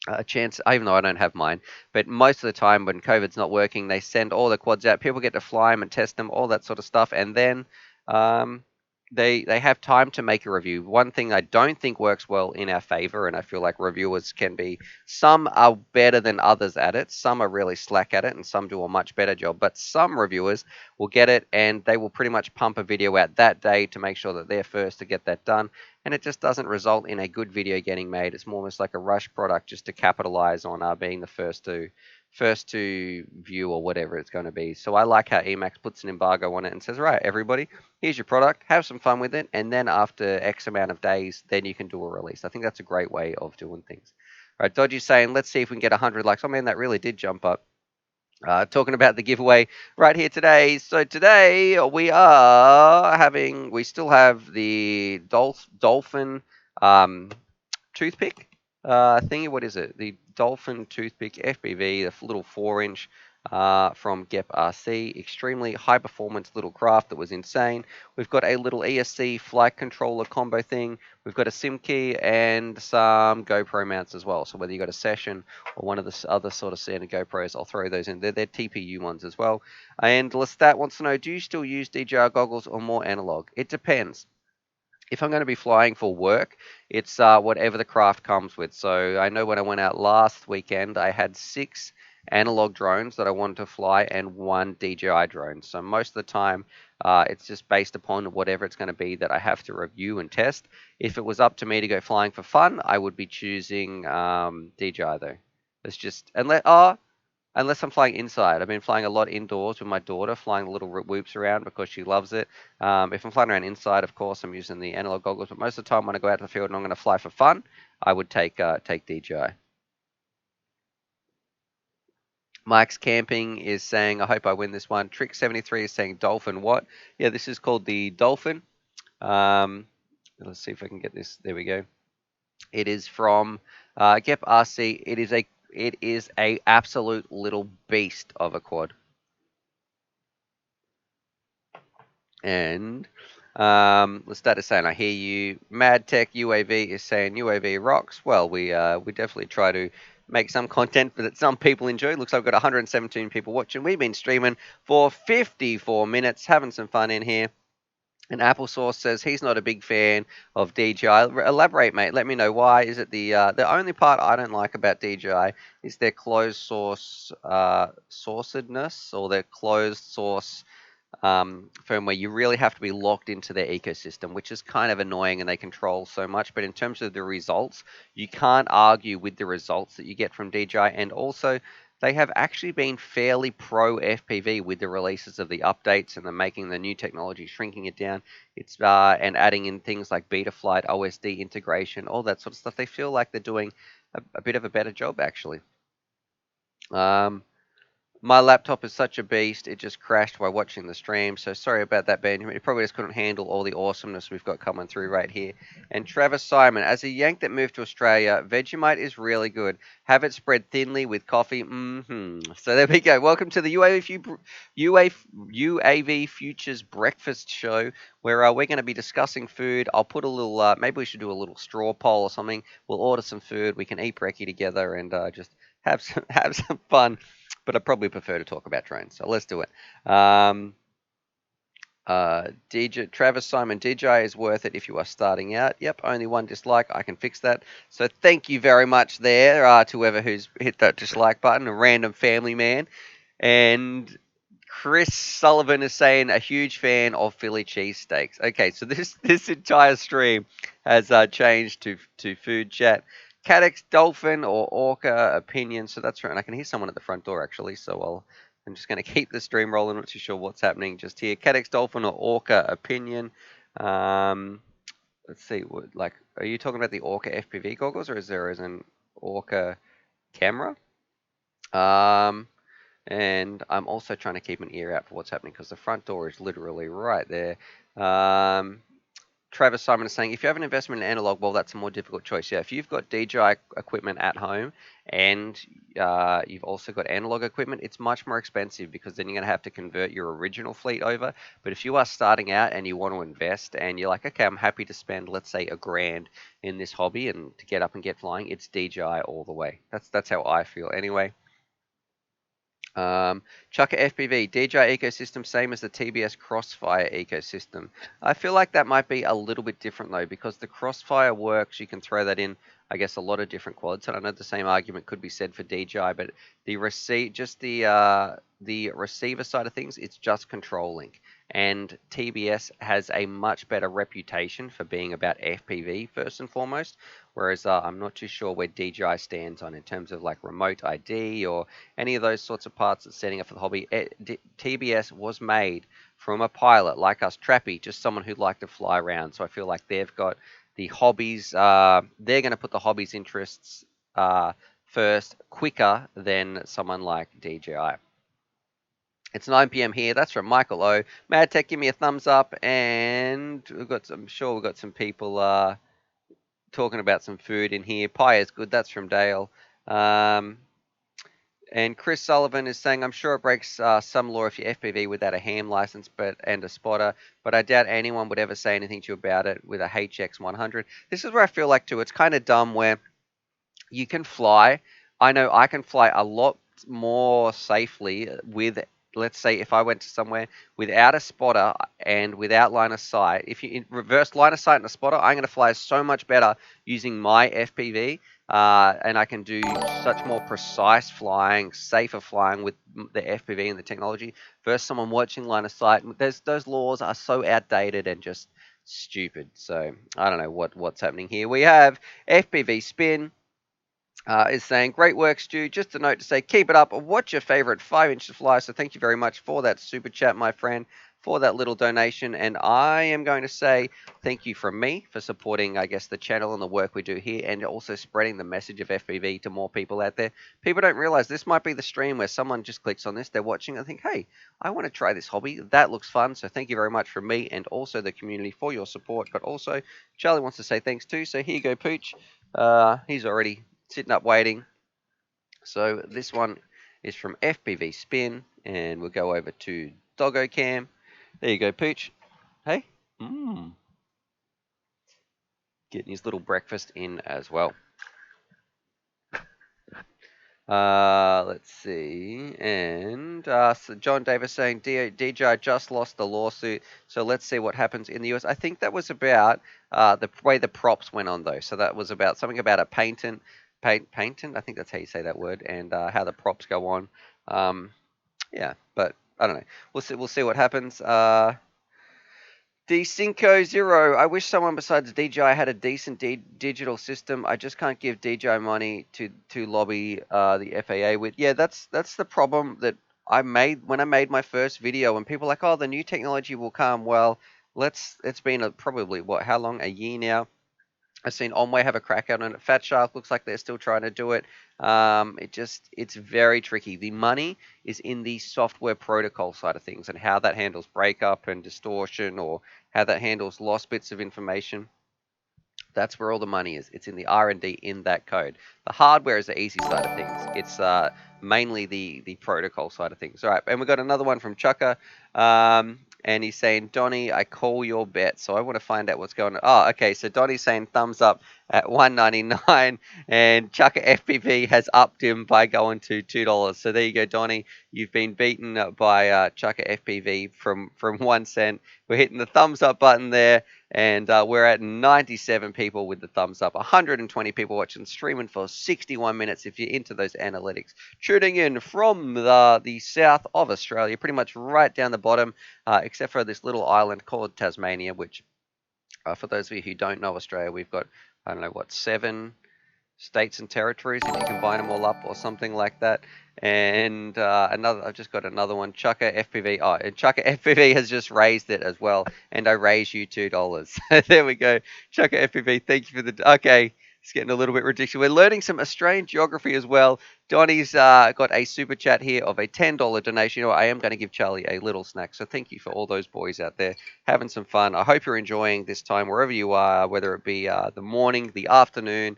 a chance, even though I don't have mine, but most of the time when COVID's not working, they send all the quads out. People get to fly them and test them, all that sort of stuff, and then um, they have time to make a review. One thing I don't think works well in our favor, and I feel like reviewers can be, some are better than others at it, some are really slack at it, and some do a much better job. But some reviewers will get it and they will pretty much pump a video out that day to make sure that they're first to get that done, and it just doesn't result in a good video getting made. It's more almost like a rush product just to capitalize on being the first to view or whatever it's going to be. So I like how Emax puts an embargo on it and says, right, everybody, here's your product, have some fun with it, and then after X amount of days, then you can do a release. I think that's a great way of doing things. All right, Dodgy's saying, let's see if we can get 100 likes. Oh man, that really did jump up. Talking about the giveaway right here today. So today we still have the Dolphin toothpick thingy. What is it? The Dolphin toothpick FPV, the little 4-inch from Gep RC. Extremely high performance little craft that was insane. We've got a little ESC flight controller combo thing. We've got a SIM key and some GoPro mounts as well. So whether you got a Session or one of the other sort of standard GoPros, I'll throw those in. They're TPU ones as well. And Lestat wants to know, do you still use DJI goggles or more analog? It depends. If I'm going to be flying for work, it's whatever the craft comes with. So I know when I went out last weekend, I had 6 analog drones that I wanted to fly and 1 DJI drone. So most of the time, it's just based upon whatever it's going to be that I have to review and test. If it was up to me to go flying for fun, I would be choosing DJI though. It's just unless I'm flying inside. I've been flying a lot indoors with my daughter, flying little whoops around because she loves it. If I'm flying around inside, of course, I'm using the analog goggles. But most of the time when I go out to the field and I'm going to fly for fun, I would take DJI. Mike's Camping is saying, I hope I win this one. Trick73 is saying Dolphin what? Yeah, this is called the Dolphin. Let's see if I can get this. There we go. It is from Gep RC. It is a absolute little beast of a quad. And Lestat is saying, I hear you. Mad Tech UAV is saying UAV rocks. Well, we definitely try to make some content that some people enjoy. Looks like we've got 117 people watching. We've been streaming for 54 minutes, having some fun in here. And Applesauce says he's not a big fan of DJI. Elaborate, mate. Let me know why. Is it the only part I don't like about DJI is their closed source sourcedness or their closed source firmware, you really have to be locked into their ecosystem, which is kind of annoying, and they control so much. But in terms of the results, you can't argue with the results that you get from DJI. And also, they have actually been fairly pro FPV with the releases of the updates and the making the new technology, shrinking it down. It's and adding in things like Betaflight, OSD integration, all that sort of stuff. They feel like they're doing a bit of a better job, actually. Um, my laptop is such a beast, it just crashed while watching the stream, so sorry about that, Benjamin. It probably just couldn't handle all the awesomeness we've got coming through right here. And Travis Simon, as a Yank that moved to Australia, Vegemite is really good. Have it spread thinly with coffee. So there we go. Welcome to the UAV Futures Breakfast Show, where we're going to be discussing food. I'll put a little, maybe we should do a little straw poll or something. We'll order some food, we can eat brekkie together, and just have some fun. But I probably prefer to talk about drones, so let's do it. DJ Travis Simon, DJI is worth it if you are starting out. Yep, only one dislike. I can fix that. So thank you very much there to whoever who's hit that dislike button, a random family man. And Chris Sullivan is saying a huge fan of Philly cheesesteaks. Okay, so this entire stream has changed to food chat. Cadex dolphin or orca opinion. So that's right. And I can hear someone at the front door actually. So I'm just going to keep the stream rolling. Not too sure what's happening just here. Cadex dolphin or orca opinion. Let's see. Like, are you talking about the orca FPV goggles, or is there an orca camera? And I'm also trying to keep an ear out for what's happening because the front door is literally right there. Travis Simon is saying, if you have an investment in analog, well, that's a more difficult choice. Yeah, if you've got DJI equipment at home and you've also got analog equipment, it's much more expensive because then you're going to have to convert your original fleet over. But if you are starting out and you want to invest and you're like, okay, I'm happy to spend, let's say, $1,000 in this hobby and to get up and get flying, it's DJI all the way. That's how I feel anyway. Chukka FPV, DJI ecosystem, same as the TBS Crossfire ecosystem. I feel like that might be a little bit different though, because the Crossfire works, you can throw that in, I guess, a lot of different quads. And I know the same argument could be said for DJI, but the receiver side of things, it's just control link. And TBS has a much better reputation for being about FPV first and foremost, whereas I'm not too sure where DJI stands on in terms of like remote ID or any of those sorts of parts that's setting up for the hobby. TBS was made from a pilot like us, Trappy, just someone who'd like to fly around. So I feel like they've got the hobbies, they're going to put the hobbies interests first, quicker than someone like DJI. It's 9 p.m. here. That's from Michael O. Mad Tech, give me a thumbs up. And I'm sure we've got some people talking about some food in here. Pie is good. That's from Dale. And Chris Sullivan is saying, I'm sure it breaks some law if you FPV without a ham license and a spotter, but I doubt anyone would ever say anything to you about it with a HX100. This is where I feel like, too, it's kind of dumb where you can fly. I know I can fly a lot more safely with, let's say, if I went to somewhere without a spotter and without line of sight. If you reverse line of sight and a spotter, I'm going to fly so much better using my FPV. And I can do such more precise flying, safer flying with the FPV and the technology versus someone watching line of sight. Those laws are so outdated and just stupid. So I don't know what's happening here. We have FPV Spin. Is saying, great work, Stu. Just a note to say, keep it up. What's your favorite 5-inch to fly? So thank you very much for that super chat, my friend, for that little donation. And I am going to say thank you from me for supporting, I guess, the channel and the work we do here, and also spreading the message of FPV to more people out there. People don't realize this might be the stream where someone just clicks on this, they're watching and think, hey, I want to try this hobby. That looks fun. So thank you very much from me and also the community for your support. But also, Charlie wants to say thanks too. So here you go, Pooch. He's already sitting up waiting. So this one is from FPV Spin, and we'll go over to Doggo Cam. There you go, Pooch. Hey, getting his little breakfast in as well. Let's see. And so John Davis saying DJI just lost the lawsuit, so let's see what happens in the US. I think that was about the way the props went on, though. So that was about something about a patent. I think that's how you say that word, and how the props go on. Yeah, but I don't know. We'll see what happens. D-Cinco Zero. I wish someone besides DJI had a decent digital system. I just can't give DJI money to lobby the FAA with. Yeah, that's the problem that I made when I made my first video. And people are like, oh, the new technology will come. Well, it's been probably what, how long? A year now. I've seen Onway have a crack at it. Fat Shark looks like they're still trying to do it. It's very tricky. The money is in the software protocol side of things and how that handles breakup and distortion, or how that handles lost bits of information. That's where all the money is. It's in the R&D in that code. The hardware is the easy side of things. It's mainly the protocol side of things. All right, and we got another one from Chucker, and he's saying, Donnie, I call your bet. So I want to find out what's going on. Oh, okay. So Donnie's saying thumbs up at 199, and Chucker FPV has upped him by going to $2. So there you go, Donnie. You've been beaten by Chucker FPV from 1 cent. We're hitting the thumbs up button there. And we're at 97 people with the thumbs up, 120 people watching, streaming for 61 minutes if you're into those analytics. Tuning in from the south of Australia, pretty much right down the bottom, except for this little island called Tasmania, which, for those of you who don't know Australia, we've got, I don't know, what, 7 states and territories if you combine them all up or something like that. And I've just got another one, Chucker FPV. Oh, and Chucker FPV has just raised it as well, and I raise you $2. There we go, Chucker FPV. Thank you for the. Okay, it's getting a little bit ridiculous. We're learning some Australian geography as well. Donnie's got a super chat here of a $10 donation. I am going to give Charlie a little snack, so thank you for all those boys out there having some fun. I hope you're enjoying this time wherever you are, whether it be the morning, the afternoon.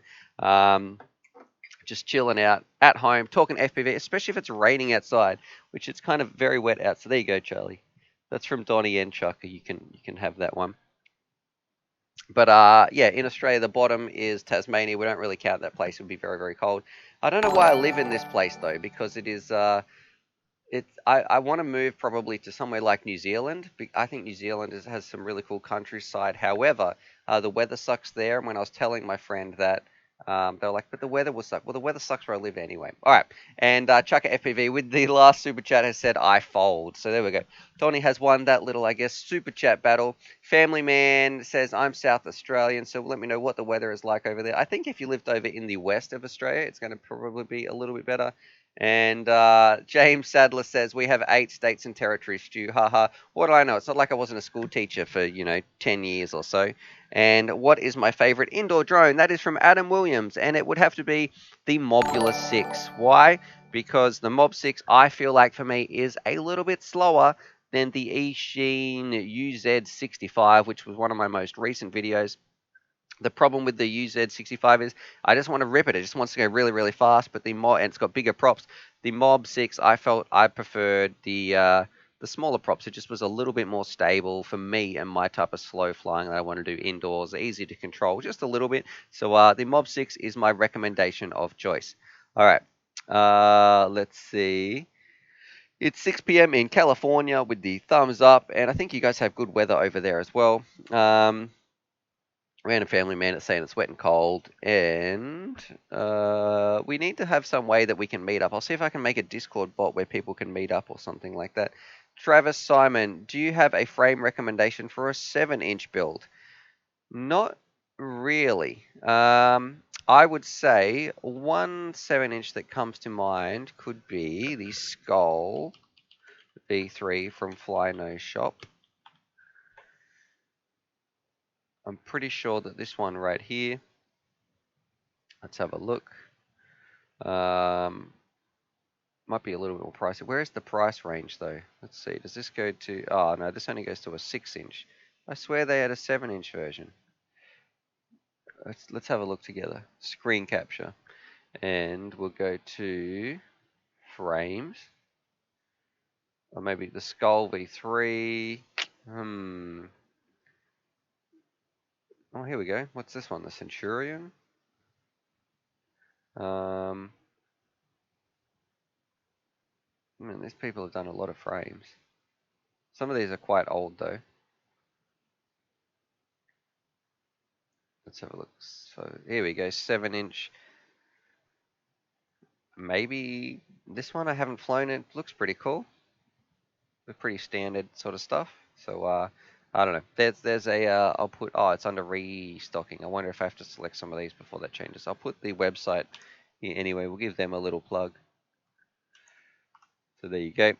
Just chilling out at home, talking FPV, especially if it's raining outside, which it's kind of very wet out. So there you go, Charlie. That's from Donnie and Chucker. You can have that one. But yeah, in Australia, the bottom is Tasmania. We don't really count that place. It would be very, very cold. I don't know why I live in this place though, because it is. I want to move probably to somewhere like New Zealand. I think New Zealand has some really cool countryside. However, the weather sucks there. And when I was telling my friend that, they were like, but the weather will suck. Well, the weather sucks where I live anyway. All right. And Chucker FPV with the last super chat has said, I fold. So there we go. Tony has won that little, I guess, super chat battle. Family Man says, I'm South Australian, so let me know what the weather is like over there. I think if you lived over in the west of Australia, it's going to probably be a little bit better. And James Sadler says, we have 8 states and territories, Stu. Haha. What do I know? It's not like I wasn't a school teacher for, 10 years or so. And what is my favorite indoor drone? That is from Adam Williams, and it would have to be the Mobula 6. Why? Because the Mob 6, I feel like for me, is a little bit slower than the Eachine UZ65, which was one of my most recent videos. The problem with the UZ65 is I just want to rip it. It just wants to go really, really fast. But and it's got bigger props. The Mob 6, I felt I preferred the smaller props. It just was a little bit more stable for me and my type of slow flying that I want to do indoors. Easy to control, just a little bit. So the Mob 6 is my recommendation of choice. All right. Let's see. It's 6 p.m. in California with the thumbs up, and I think you guys have good weather over there as well. Random Family Man is saying it's wet and cold, and we need to have some way that we can meet up. I'll see if I can make a Discord bot where people can meet up or something like that. Travis Simon, do you have a frame recommendation for a 7-inch build? Not really. I would say one 7-inch that comes to mind could be the Skull V3 from Fly No Shop. I'm pretty sure that this one right here, let's have a look. Might be a little bit more pricey. Where is the price range though? Let's see. Does this go to? Oh no, this only goes to a 6-inch. I swear they had a 7-inch version. Let's have a look together. Screen capture, and we'll go to frames, or maybe the Skull V3. Oh, here we go. What's this one? The Centurion. Man, these people have done a lot of frames. Some of these are quite old though. Let's have a look. So here we go, 7-inch. Maybe this one, I haven't flown it. Looks pretty cool. the pretty standard sort of stuff. So I don't know. There's a I'll put it's under restocking. I wonder if I have to select some of these before that changes. I'll put the website here anyway. We'll give them a little plug. So there you go.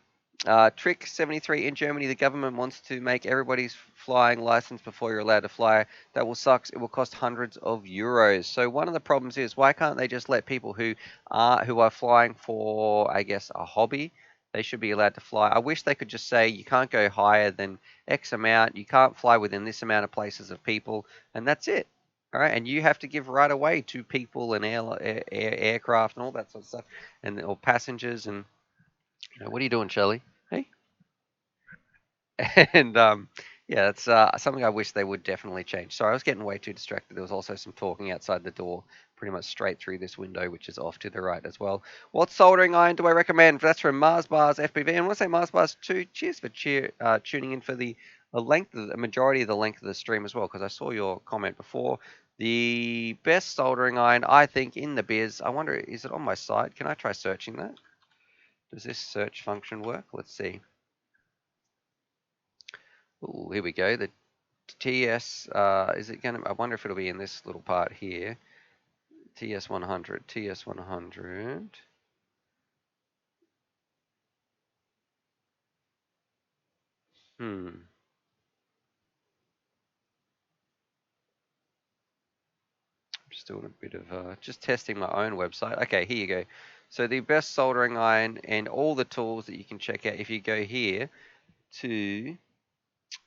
Trick 73 in Germany, the government wants to make everybody's flying license before you're allowed to fly. That will suck. It will cost hundreds of euros. So one of the problems is why can't they just let people who are flying for, I guess, a hobby? They should be allowed to fly. I wish they could just say you can't go higher than X amount. You can't fly within this amount of places of people, and that's it. All right, and you have to give right away to people and aircraft and all that sort of stuff, and or passengers and what are you doing, Shelley? Hey. And yeah, that's something I wish they would definitely change. Sorry, I was getting way too distracted. There was also some talking outside the door, pretty much straight through this window, which is off to the right as well. What soldering iron do I recommend? That's from Mars Bars FPV. And I want to say Mars Bars 2, cheers for tuning in for the majority of the length of the stream as well, because I saw your comment before. The best soldering iron, I think, in the biz. I wonder, is it on my site? Can I try searching that? Does this search function work? Let's see. Oh, here we go. The TS, is it going to, I wonder if it'll be in this little part here. TS100, TS100. I'm just doing a bit of, just testing my own website. Okay, here you go. So the best soldering iron and all the tools that you can check out if you go here to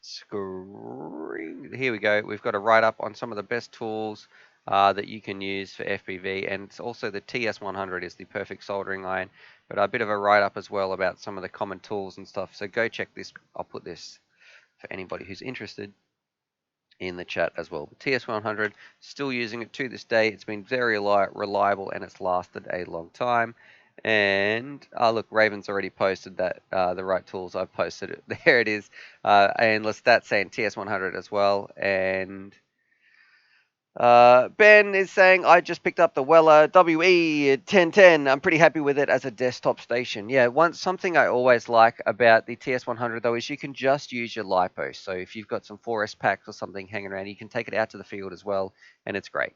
screen. Here we go. We've got a write-up on some of the best tools that you can use for FPV, and it's also the TS100 is the perfect soldering iron, but a bit of a write-up as well about some of the common tools and stuff. So go check this. I'll put this for anybody who's interested in the chat as well. The TS100, still using it to this day. It's been very reliable and it's lasted a long time. And look, Raven's already posted that the right tools. I've posted it. There it is. And that's saying TS100 as well. And Ben is saying, I just picked up the Weller WE1010. I'm pretty happy with it as a desktop station. Yeah, something I always like about the TS100 though is you can just use your LiPo. So if you've got some 4S packs or something hanging around, you can take it out to the field as well, and it's great.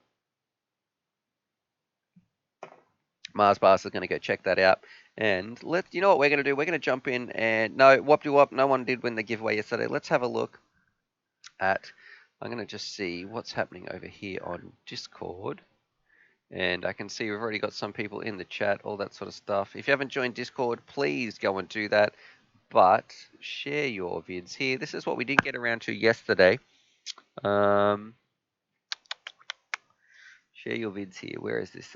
Mars Bars is going to go check that out. And you know what we're going to do? We're going to jump in and no, whoop-de-whoop, no one did win the giveaway yesterday. Let's have a look at, I'm going to just see what's happening over here on Discord. And I can see we've already got some people in the chat, all that sort of stuff. If you haven't joined Discord, please go and do that. But share your vids here. This is what we didn't get around to yesterday. Share your vids here. Where is this?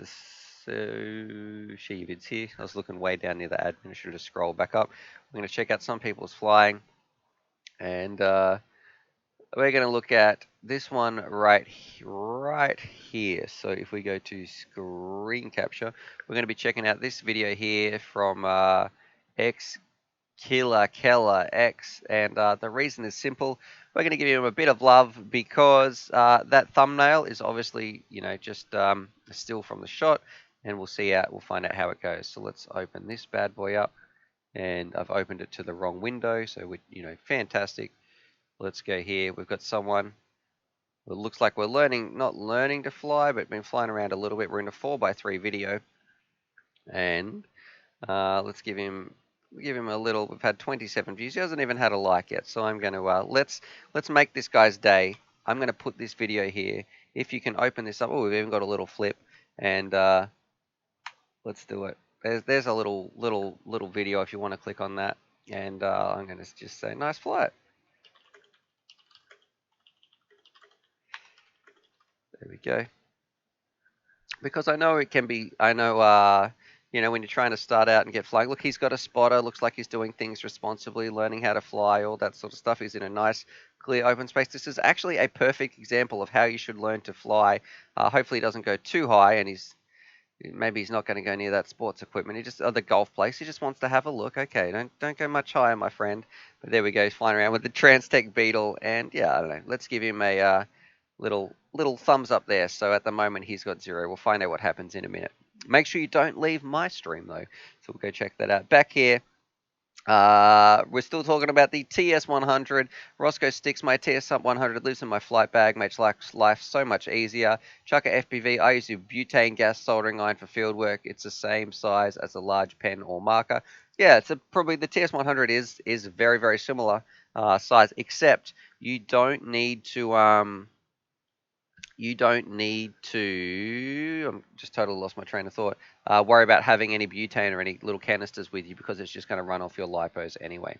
So share your vids here. I was looking way down near the admin. I should have scrolled back up. I'm going to check out some people's flying. And we're going to look at this one right here. So if we go to screen capture, we're going to be checking out this video here from X Killer Keller X, and the reason is simple. We're going to give him a bit of love because that thumbnail is obviously, just a still from the shot, and we'll find out how it goes. So let's open this bad boy up, and I've opened it to the wrong window, so fantastic. Let's go here. We've got someone. It looks like we're not learning to fly, but been flying around a little bit. We're in a 4x3 video, and let's give him a little. We've had 27 views. He hasn't even had a like yet, so I'm going to let's make this guy's day. I'm going to put this video here. If you can open this up, we've even got a little flip, and let's do it. There's a little video if you want to click on that, and I'm going to just say nice flight. There we go. Because I know it can be, when you're trying to start out and get flying, look, he's got a spotter, looks like he's doing things responsibly, learning how to fly, all that sort of stuff. He's in a nice, clear, open space. This is actually a perfect example of how you should learn to fly. Hopefully he doesn't go too high, and maybe he's not going to go near that sports equipment. The golf place. He just wants to have a look. Okay, don't go much higher, my friend. But there we go. He's flying around with the Transtech Beetle, and yeah, I don't know. Let's give him a little thumbs up there. So at the moment he's got 0. We'll find out what happens in a minute. Make sure you don't leave my stream though. So we'll go check that out. Back here, We're still talking about the TS100. Roscoe sticks my TS100 lives in my flight bag, makes life so much easier. Chuck a FPV. I use a butane gas soldering iron for field work. It's the same size as a large pen or marker. Yeah, probably the TS100 is very very similar size, except you don't need to I'm just totally lost my train of thought. Worry about having any butane or any little canisters with you because it's just going to run off your lipos anyway.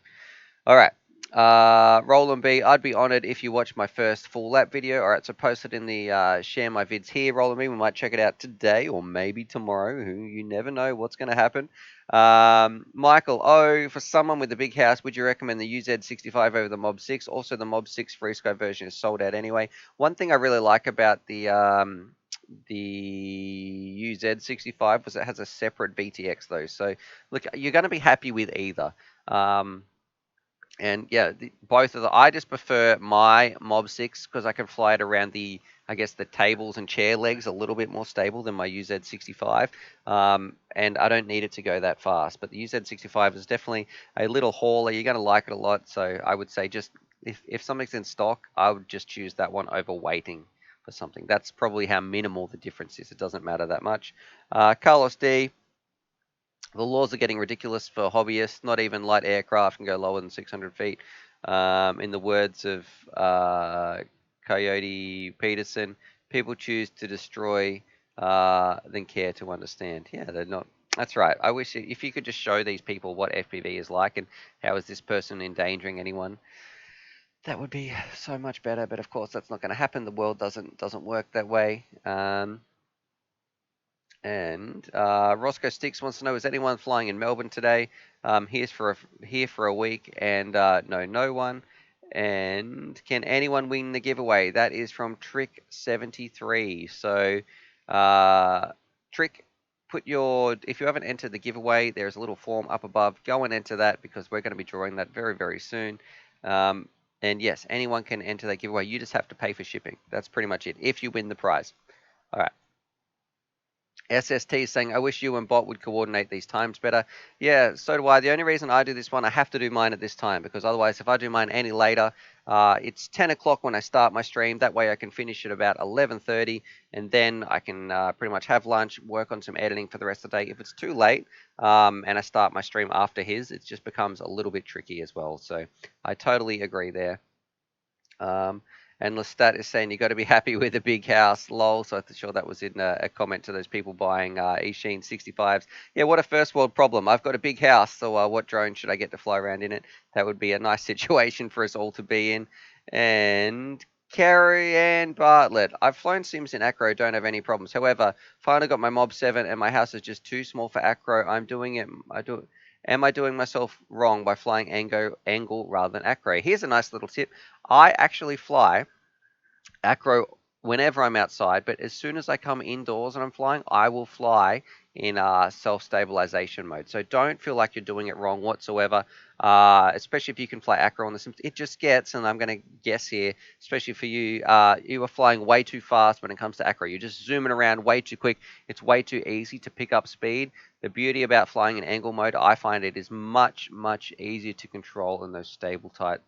All right. Roland B, I'd be honored if you watched my first full lap video. All right, so post it in the share my vids here, Roland B. We might check it out today or maybe tomorrow. You never know what's going to happen. Michael O, for someone with a big house, would you recommend the UZ65 over the Mob 6? Also, the Mob 6 FreeSky version is sold out anyway. One thing I really like about the UZ65 was it has a separate VTX though. So look, you're going to be happy with either. And yeah, both of the. I just prefer my Mob 6 because I can fly it around I guess, the tables and chair legs a little bit more stable than my UZ65. And I don't need it to go that fast. But the UZ65 is definitely a little hauler. You're going to like it a lot. So I would say just if something's in stock, I would just choose that one over waiting for something. That's probably how minimal the difference is. It doesn't matter that much. Carlos D. The laws are getting ridiculous for hobbyists. Not even light aircraft can go lower than 600 feet. In the words of Coyote Peterson, people choose to destroy than care to understand. Yeah, they're not. That's right. I wish if you could just show these people what FPV is like and how is this person endangering anyone, that would be so much better. But of course, that's not going to happen. The world doesn't work that way. And Roscoe Sticks wants to know: is anyone flying in Melbourne today? Here for a week, and no one. And can anyone win the giveaway? That is from Trick73. So, Trick, if you haven't entered the giveaway, there's a little form up above. Go and enter that because we're going to be drawing that very very soon. And yes, anyone can enter that giveaway. You just have to pay for shipping. That's pretty much it. If you win the prize. All right. SST saying, I wish you and Bot would coordinate these times better. Yeah, so do I. The only reason I do this one, I have to do mine at this time because otherwise, if I do mine any later, it's 10 o'clock when I start my stream. That way I can finish at about 11:30 and then I can pretty much have lunch, work on some editing for the rest of the day. If it's too late and I start my stream after his, it just becomes a little bit tricky as well. So I totally agree there. And Lestat is saying you got to be happy with a big house, lol. So I'm sure that was in a comment to those people buying Eachine 65s. Yeah, what a first world problem. I've got a big house, so what drone should I get to fly around in it? That would be a nice situation for us all to be in. And Carrie Ann Bartlett. I've flown sims in acro, don't have any problems. However, finally got my Mob 7 and my house is just too small for acro. Am I doing myself wrong by flying angle rather than acro? Here's a nice little tip. I actually fly acro whenever I'm outside, but as soon as I come indoors and I'm flying, I will fly in self-stabilization mode. So don't feel like you're doing it wrong whatsoever, especially if you can fly acro on the Sims. It just gets, and I'm going to guess here, especially for you, you are flying way too fast when it comes to acro. You're just zooming around way too quick. It's way too easy to pick up speed. The beauty about flying in angle mode, I find it is much, much easier to control in those stable tight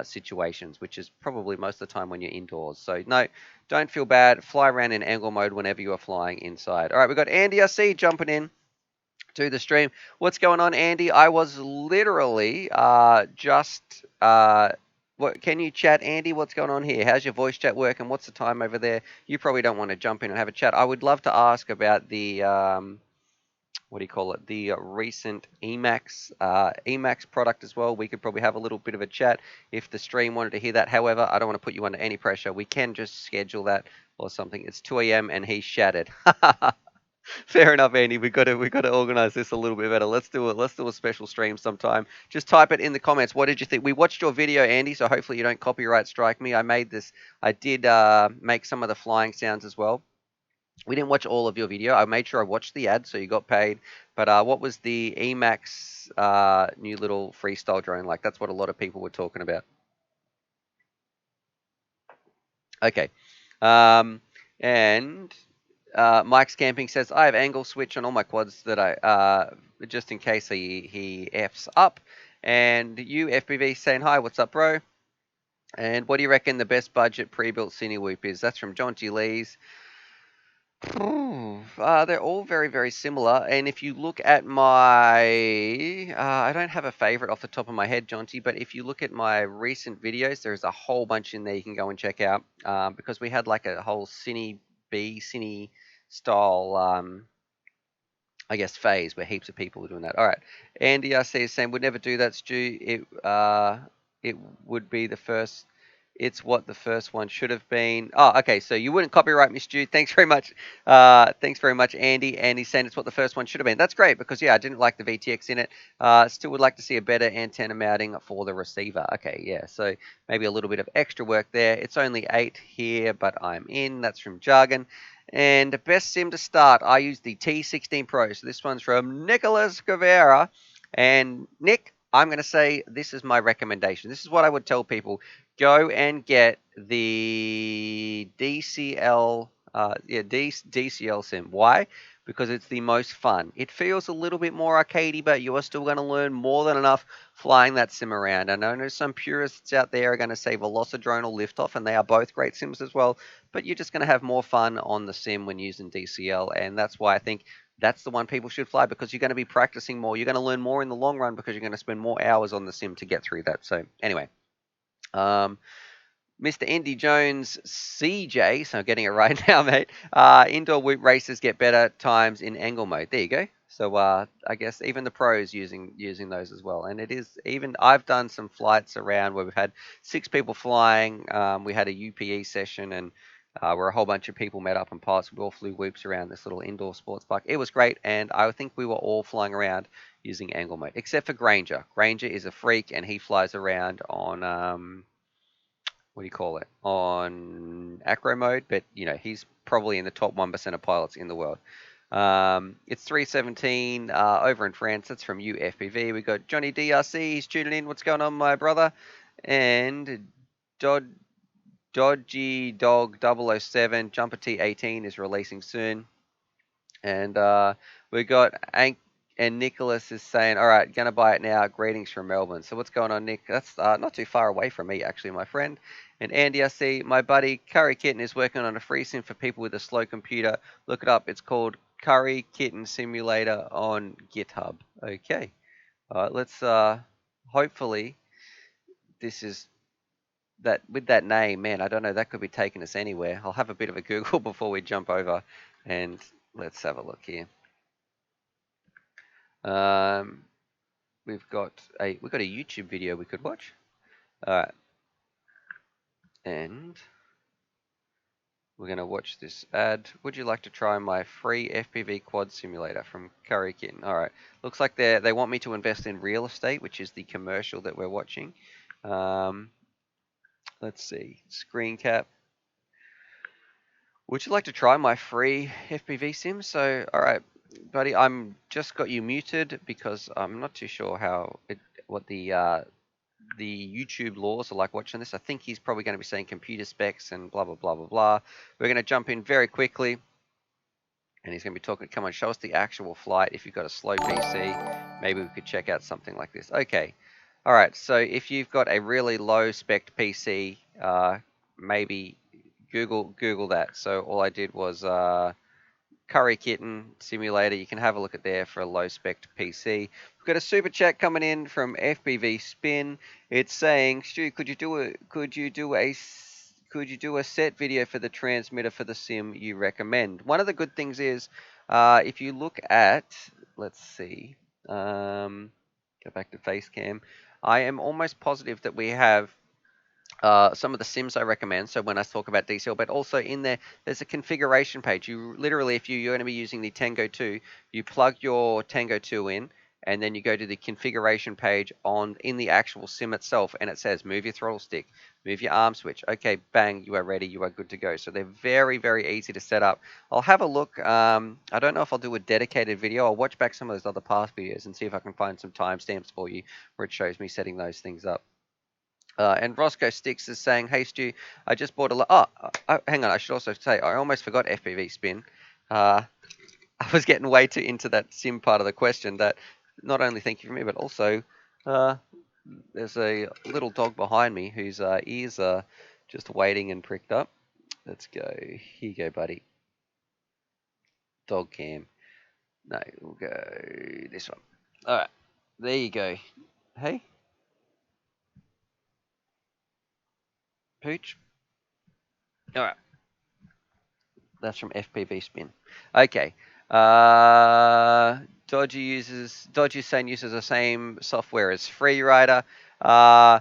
situations, which is probably most of the time when you're indoors. So no, don't feel bad. Fly around in angle mode whenever you are flying inside. All right, we've got Andy RC jumping in to the stream. What's going on, Andy? I was literally what, can you chat, Andy? What's going on here? How's your voice chat working? What's the time over there? You probably don't want to jump in and have a chat. I would love to ask about the what do you call it? The recent Emax product as well. We could probably have a little bit of a chat if the stream wanted to hear that. However, I don't want to put you under any pressure. We can just schedule that or something. It's 2 a.m. and he's shattered. Fair enough, Andy. We got to organize this a little bit better. Let's do a special stream sometime. Just type it in the comments. What did you think? We watched your video, Andy, so hopefully you don't copyright strike me. I did make some of the flying sounds as well. We didn't watch all of your video. I made sure I watched the ad, so you got paid. But what was the Emax new little freestyle drone like? That's what a lot of people were talking about. Okay. And Mike's Camping says, I have angle switch on all my quads that I just in case he F's up. And you, FPV, saying hi, what's up, bro? And what do you reckon the best budget pre-built Cine Whoop is? That's from John G. Lee's. They're all very, very similar. And if you look at my, I don't have a favorite off the top of my head, Jonty, but if you look at my recent videos, there's a whole bunch in there you can go and check out because we had like a whole Cine style, I guess, phase where heaps of people were doing that. All right. Andy RC is saying, would never do that, Stu. It would be the first. It's what the first one should have been. Oh, okay. So you wouldn't copyright me, Stu. Thanks very much. Thanks very much, Andy. Andy's saying it's what the first one should have been. That's great because, yeah, I didn't like the VTX in it. Still would like to see a better antenna mounting for the receiver. Okay, yeah. So maybe a little bit of extra work there. It's only 8 here, but I'm in. That's from Jargon. And the best sim to start, I use the T16 Pro. So this one's from Nicholas Guevara. And Nick, I'm going to say this is my recommendation. This is what I would tell people. Go and get the DCL, DCL sim. Why? Because it's the most fun. It feels a little bit more arcadey, but you are still going to learn more than enough flying that sim around. And I know some purists out there are going to say Velocidrone or Liftoff, and they are both great sims as well. But you're just going to have more fun on the sim when using DCL, and that's why I think that's the one people should fly because you're going to be practicing more. You're going to learn more in the long run because you're going to spend more hours on the sim to get through that. So anyway, Mr. Indy Jones CJ, so I'm getting it right now, mate. Indoor whoop races get better times in angle mode. There you go. So I guess even the pros using those as well. And it is even I've done some flights around where we've had 6 people flying. We had a UPE session and where a whole bunch of people met up and pilots. We all flew whoops around this little indoor sports park. It was great, and I think we were all flying around using angle mode, except for Granger. Granger is a freak, and he flies around on what do you call it, on acro mode, but he's probably in the top 1% of pilots in the world. It's 3:17 over in France. That's from UFPV. We got Johnny DRC. He's tuning in. What's going on, my brother? And Dodgy Dog 007 Jumper T18 is releasing soon. And we got and Nicholas is saying, all right, gonna buy it now. Greetings from Melbourne. So what's going on, Nick? That's not too far away from me, actually, my friend. And Andy, I see my buddy Curry Kitten is working on a free sim for people with a slow computer. Look it up. It's called Curry Kitten Simulator on GitHub. Okay. All right, let's hopefully this is that with that name, man, I don't know, that could be taking us anywhere. I'll have a bit of a Google before we jump over and let's have a look here. We've got a YouTube video we could watch. All right. And we're going to watch this ad. Would you like to try my free FPV quad simulator from Curry Kitten? All right. Looks like they want me to invest in real estate, which is the commercial that we're watching. Let's see. Screen cap. Would you like to try my free FPV sim? So, all right, buddy, I'm just got you muted because I'm not too sure what the YouTube laws are like watching this. I think he's probably going to be saying computer specs and blah, blah, blah, blah, blah. We're going to jump in very quickly. And he's going to be talking, come on, show us the actual flight. If you've got a slow PC, maybe we could check out something like this. Okay. All right. So if you've got a really low spec PC, maybe Google that. So all I did was Curry Kitten Simulator. You can have a look at there for a low spec PC. We've got a super chat coming in from FPV Spin. It's saying, Stu, could you do a set video for the transmitter for the sim you recommend? One of the good things is, if you look at, let's see, go back to Facecam. I am almost positive that we have some of the sims I recommend. So when I talk about DCL, but also in there's a configuration page. You literally, if you're going to be using the Tango 2, you plug your Tango 2 in, and then you go to the configuration page in the actual sim itself, and it says move your throttle stick, move your arm switch. Okay, bang, you are ready, you are good to go. So they're very, very easy to set up. I'll have a look. I don't know if I'll do a dedicated video. I'll watch back some of those other past videos and see if I can find some timestamps for you where it shows me setting those things up. And Roscoe Sticks is saying, hey Stu, I just bought hang on, I should also say, I almost forgot FPV Spin. I was getting way too into that sim part of the question that not only thank you for me, but also There's a little dog behind me whose ears are just waiting and pricked up. Let's go. Here you go, buddy. Dog cam. No, we'll go this one. All right. There you go. Hey, Pooch. All right. That's from FPV Spin. Okay. Dodgy Sane uses the same software as Freerider. Uh,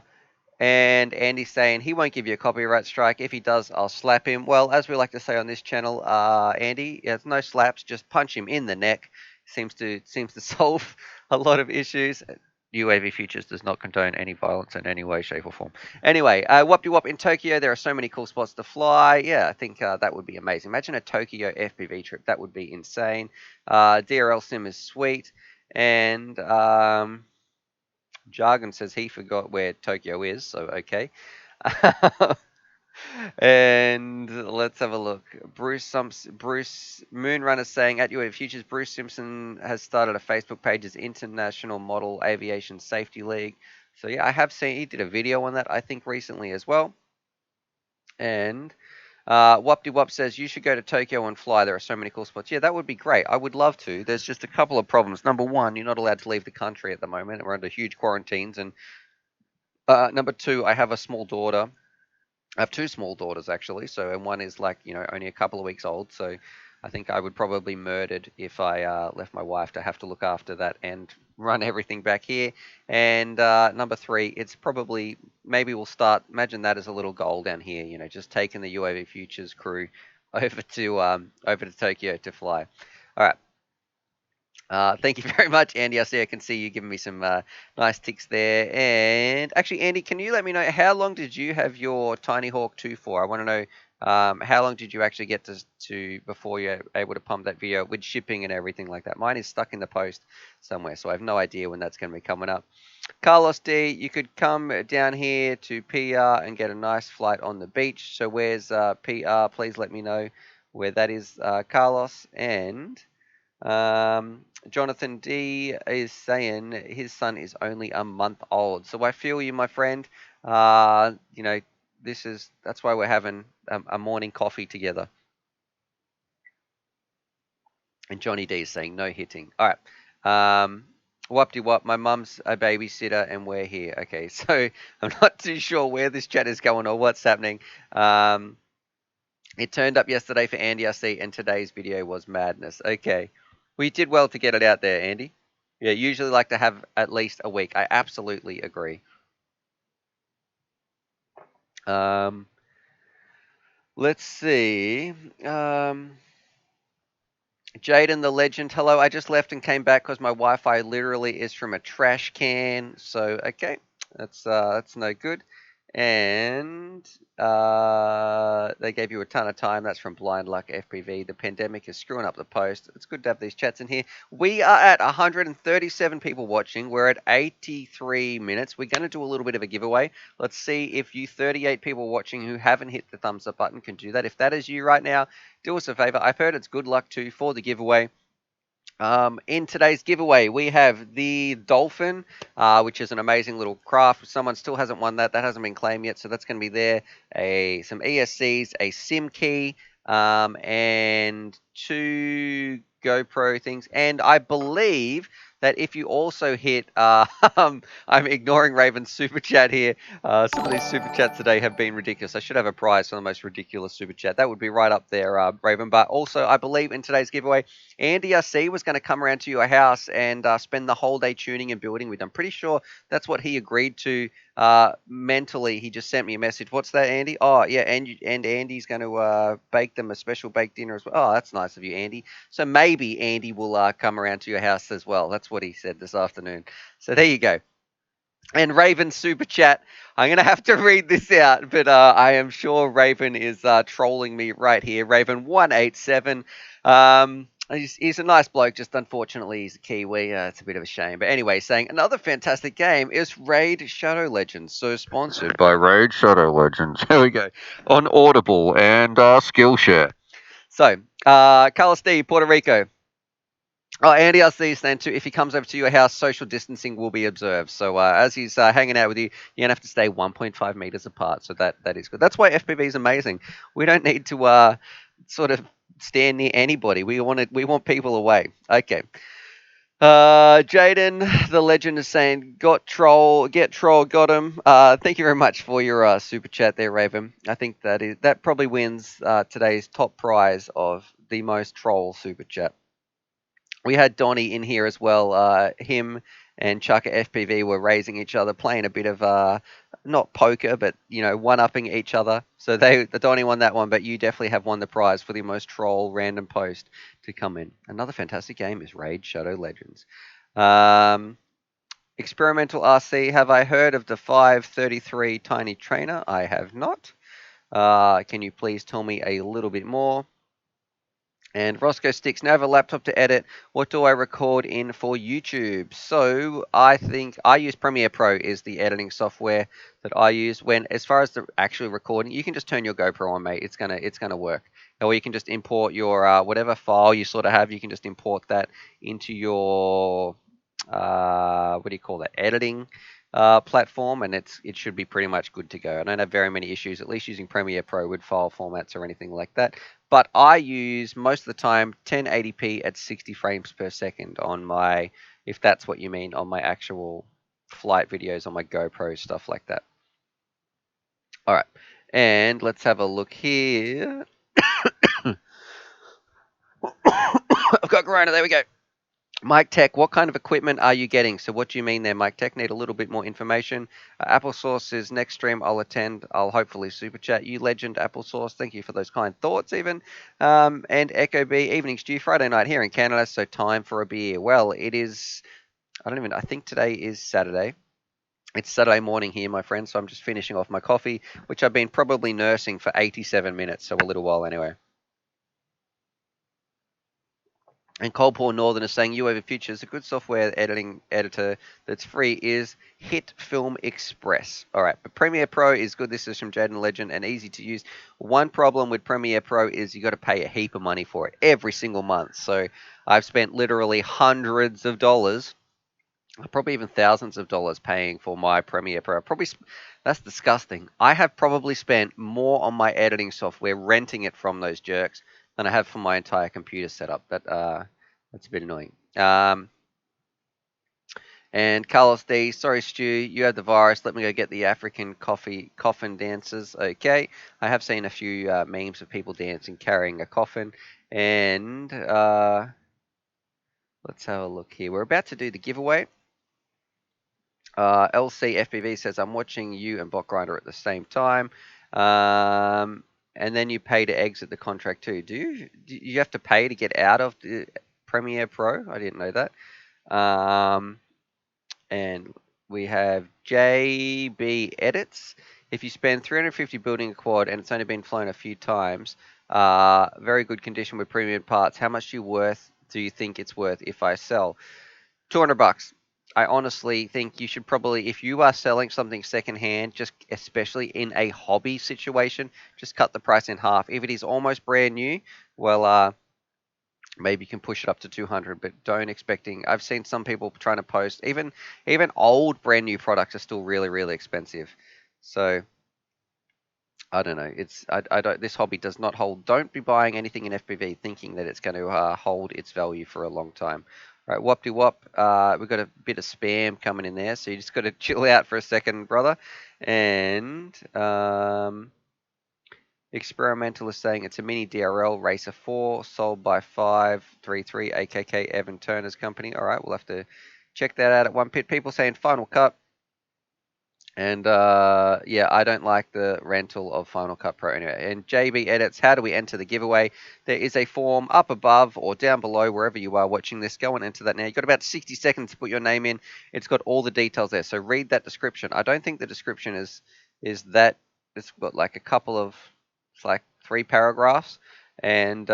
And Andy's saying he won't give you a copyright strike. If he does, I'll slap him. Well, as we like to say on this channel, Andy, it's no slaps, just punch him in the neck. Seems to solve a lot of issues. UAV Futures does not condone any violence in any way, shape, or form. Anyway, Whoop in Tokyo, there are so many cool spots to fly. Yeah, I think that would be amazing. Imagine a Tokyo FPV trip. That would be insane. DRL Sim is sweet. And Jargon says he forgot where Tokyo is, so okay. And let's have a look. Bruce Moonrunner saying at UAV Futures, Bruce Simpson has started a Facebook page as International Model Aviation Safety League. So yeah, I have seen he did a video on that I think recently as well. And Wop says you should go to Tokyo and fly. There are so many cool spots. Yeah, that would be great. I would love to. There's just a couple of problems. Number one, you're not allowed to leave the country at the moment. We're under huge quarantines, and number two, I have a small daughter. I have two small daughters actually, and one is like only a couple of weeks old. So I think I would probably be murdered if I left my wife to have to look after that and run everything back here. And number three, it's probably maybe we'll start. Imagine that as a little goal down here. Just taking the UAV Futures crew over to Tokyo to fly. All right. Thank you very much, Andy. I can see you giving me some nice ticks there. And actually, Andy, can you let me know how long did you have your Tinyhawk 2 for? I want to know how long did you actually get to before you're able to pump that video with shipping and everything like that? Mine is stuck in the post somewhere, so I have no idea when that's going to be coming up. Carlos D, you could come down here to PR and get a nice flight on the beach. So where's PR? Please let me know where that is, Carlos. And Jonathan D is saying his son is only a month old. So I feel you, my friend. That's why we're having a morning coffee together. And Johnny D is saying no hitting. All right. Wop, my mum's a babysitter and we're here. Okay, so I'm not too sure where this chat is going or what's happening. It turned up yesterday for Andy, I see, and today's video was madness. Okay. We did well to get it out there, Andy. Yeah, usually like to have at least a week. I absolutely agree. Let's see. Jaden the legend, hello. I just left and came back because my Wi-Fi literally is from a trash can. So okay, that's no good. And they gave you a ton of time. That's from Blind Luck FPV. The pandemic is screwing up the post. It's good to have these chats in here. We are at 137 people watching. We're at 83 minutes. We're going to do a little bit of a giveaway. Let's see if you 38 people watching who haven't hit the thumbs up button can do that. If that is you right now, do us a favor. I've heard it's good luck too for the giveaway. In today's giveaway, we have the Dolphin, which is an amazing little craft. Someone still hasn't won that. That hasn't been claimed yet, so that's going to be there. Some ESCs, a SIM key, and 2 GoPro things. And I believe that if you also hit, I'm ignoring Raven's super chat here. Some of these super chats today have been ridiculous. I should have a prize for the most ridiculous super chat. That would be right up there, Raven. But also, I believe in today's giveaway, Andy, I see, was going to come around to your house and spend the whole day tuning and building with. I'm pretty sure that's what he agreed to mentally. He just sent me a message. What's that, Andy? Oh, yeah, and Andy's going to bake them a special baked dinner as well. Oh, that's nice of you, Andy. So maybe Andy will come around to your house as well. That's what he said this afternoon. So there you go. And Raven super chat. I'm going to have to read this out, but I am sure Raven is trolling me right here. Raven187. He's a nice bloke, just unfortunately he's a Kiwi. It's a bit of a shame. But anyway, saying another fantastic game is Raid Shadow Legends. So sponsored by Raid Shadow Legends. Here we go. On Audible and Skillshare. So, Carlos D, Puerto Rico. Oh, Andy, I see you saying too. If he comes over to your house, social distancing will be observed. So as he's hanging out with you, you're gonna have to stay 1.5 meters apart. So that is good. That's why FPV is amazing. We don't need to sort of stand near anybody. We want people away. Okay. Jaden, the legend, is saying, get troll, got him. Thank you very much for your super chat there, Raven. I think that probably wins today's top prize of the most troll super chat. We had Donnie in here as well. Him and Chuck at FPV were raising each other, playing a bit of not poker, but one upping each other. So the Donnie won that one, but you definitely have won the prize for the most troll random post to come in. Another fantastic game is Raid Shadow Legends. Experimental RC, have I heard of the 533 Tiny Trainer? I have not. Can you please tell me a little bit more? And Roscoe Sticks, now I have a laptop to edit. What do I record in for YouTube? So I think I use Premiere Pro is the editing software that I use. As far as the actual recording, you can just turn your GoPro on, mate. It's gonna work. Or you can just import your whatever file you sort of have. You can just import that into your what do you call that, editing platform, and it should be pretty much good to go. I don't have very many issues, at least using Premiere Pro with file formats or anything like that. But I use most of the time 1080p at 60 frames per second on my, if that's what you mean, on my actual flight videos on my GoPro, stuff like that. All right, and let's have a look here. I've got Corona. There we go. Mike Tech, what kind of equipment are you getting? So what do you mean there, Mike Tech? Need a little bit more information. Applesauce is next stream. I'll attend. I'll hopefully super chat. You legend, Applesauce. Thank you for those kind thoughts even. And Echo B, evening stew, Friday night here in Canada, so time for a beer. Well, it is, I think today is Saturday. It's Saturday morning here, my friend, so I'm just finishing off my coffee, which I've been probably nursing for 87 minutes, so a little while anyway. And Coldpaw Northern is saying UAV Futures, a good software editor that's free is Hit Film Express. All right, but Premiere Pro is good. This is from Jaden Legend and easy to use. One problem with Premiere Pro is you got to pay a heap of money for it every single month. So I've spent literally hundreds of dollars, probably even thousands of dollars paying for my Premiere Pro. That's disgusting. I have probably spent more on my editing software renting it from those jerks than I have for my entire computer setup. That's a bit annoying. And Carlos D, sorry Stu, you had the virus. Let me go get the African coffin dancers. Okay, I have seen a few memes of people dancing carrying a coffin. And let's have a look here. We're about to do the giveaway. LC FPV says, I'm watching you and Bot Grinder at the same time. And then you pay to exit the contract too. Do you have to pay to get out of the Premiere Pro? I didn't know that. And we have JB Edits. If you spend 350 building a quad and it's only been flown a few times, very good condition with premium parts, how much do you think it's worth if I sell? $200. I honestly think you should probably, if you are selling something secondhand, just especially in a hobby situation, just cut the price in half. If it is almost brand new, well, maybe you can push it up to 200, but don't expecting. I've seen some people trying to post even old brand new products are still really, really expensive. So I don't know. I don't. This hobby does not hold. Don't be buying anything in FPV thinking that it's going to hold its value for a long time. All right, whoop de whoop. We've got a bit of spam coming in there, so you just got to chill out for a second, brother. And Experimental is saying it's a mini DRL Racer 4 sold by 533 AKK Evan Turner's company. All right, we'll have to check that out at One Pit. People saying Final Cut. And yeah, I don't like the rental of Final Cut Pro anyway. And JB Edits, how do we enter the giveaway? There is a form up above or down below, wherever you are watching this. Go and enter that now. You've got about 60 seconds to put your name in. It's got all the details there. So read that description. I don't think the description is that. It's got like a couple of, it's like 3 paragraphs. And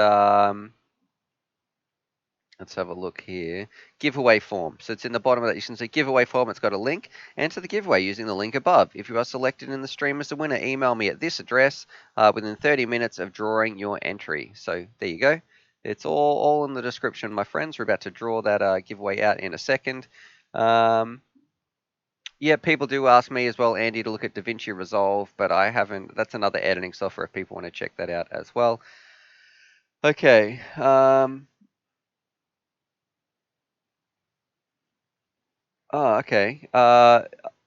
let's have a look here. Giveaway form. So it's in the bottom of that. You can see giveaway form. It's got a link. Enter the giveaway using the link above. If you are selected in the stream as the winner, email me at this address within 30 minutes of drawing your entry. So there you go. It's all in the description, my friends. We're about to draw that giveaway out in a second. Yeah, people do ask me as well, Andy, to look at DaVinci Resolve, but I haven't. That's another editing software if people want to check that out as well. Okay. Okay.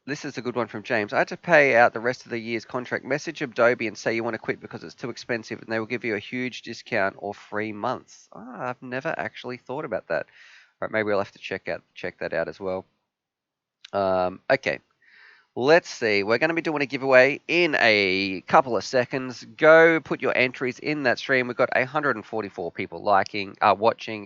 This is a good one from James. I had to pay out the rest of the year's contract. Message Adobe and say you want to quit because it's too expensive, and they will give you a huge discount or free months. I've never actually thought about that. All right, maybe I'll have to check that out as well. Okay. Let's see. We're going to be doing a giveaway in a couple of seconds. Go put your entries in that stream. We've got 144 people watching,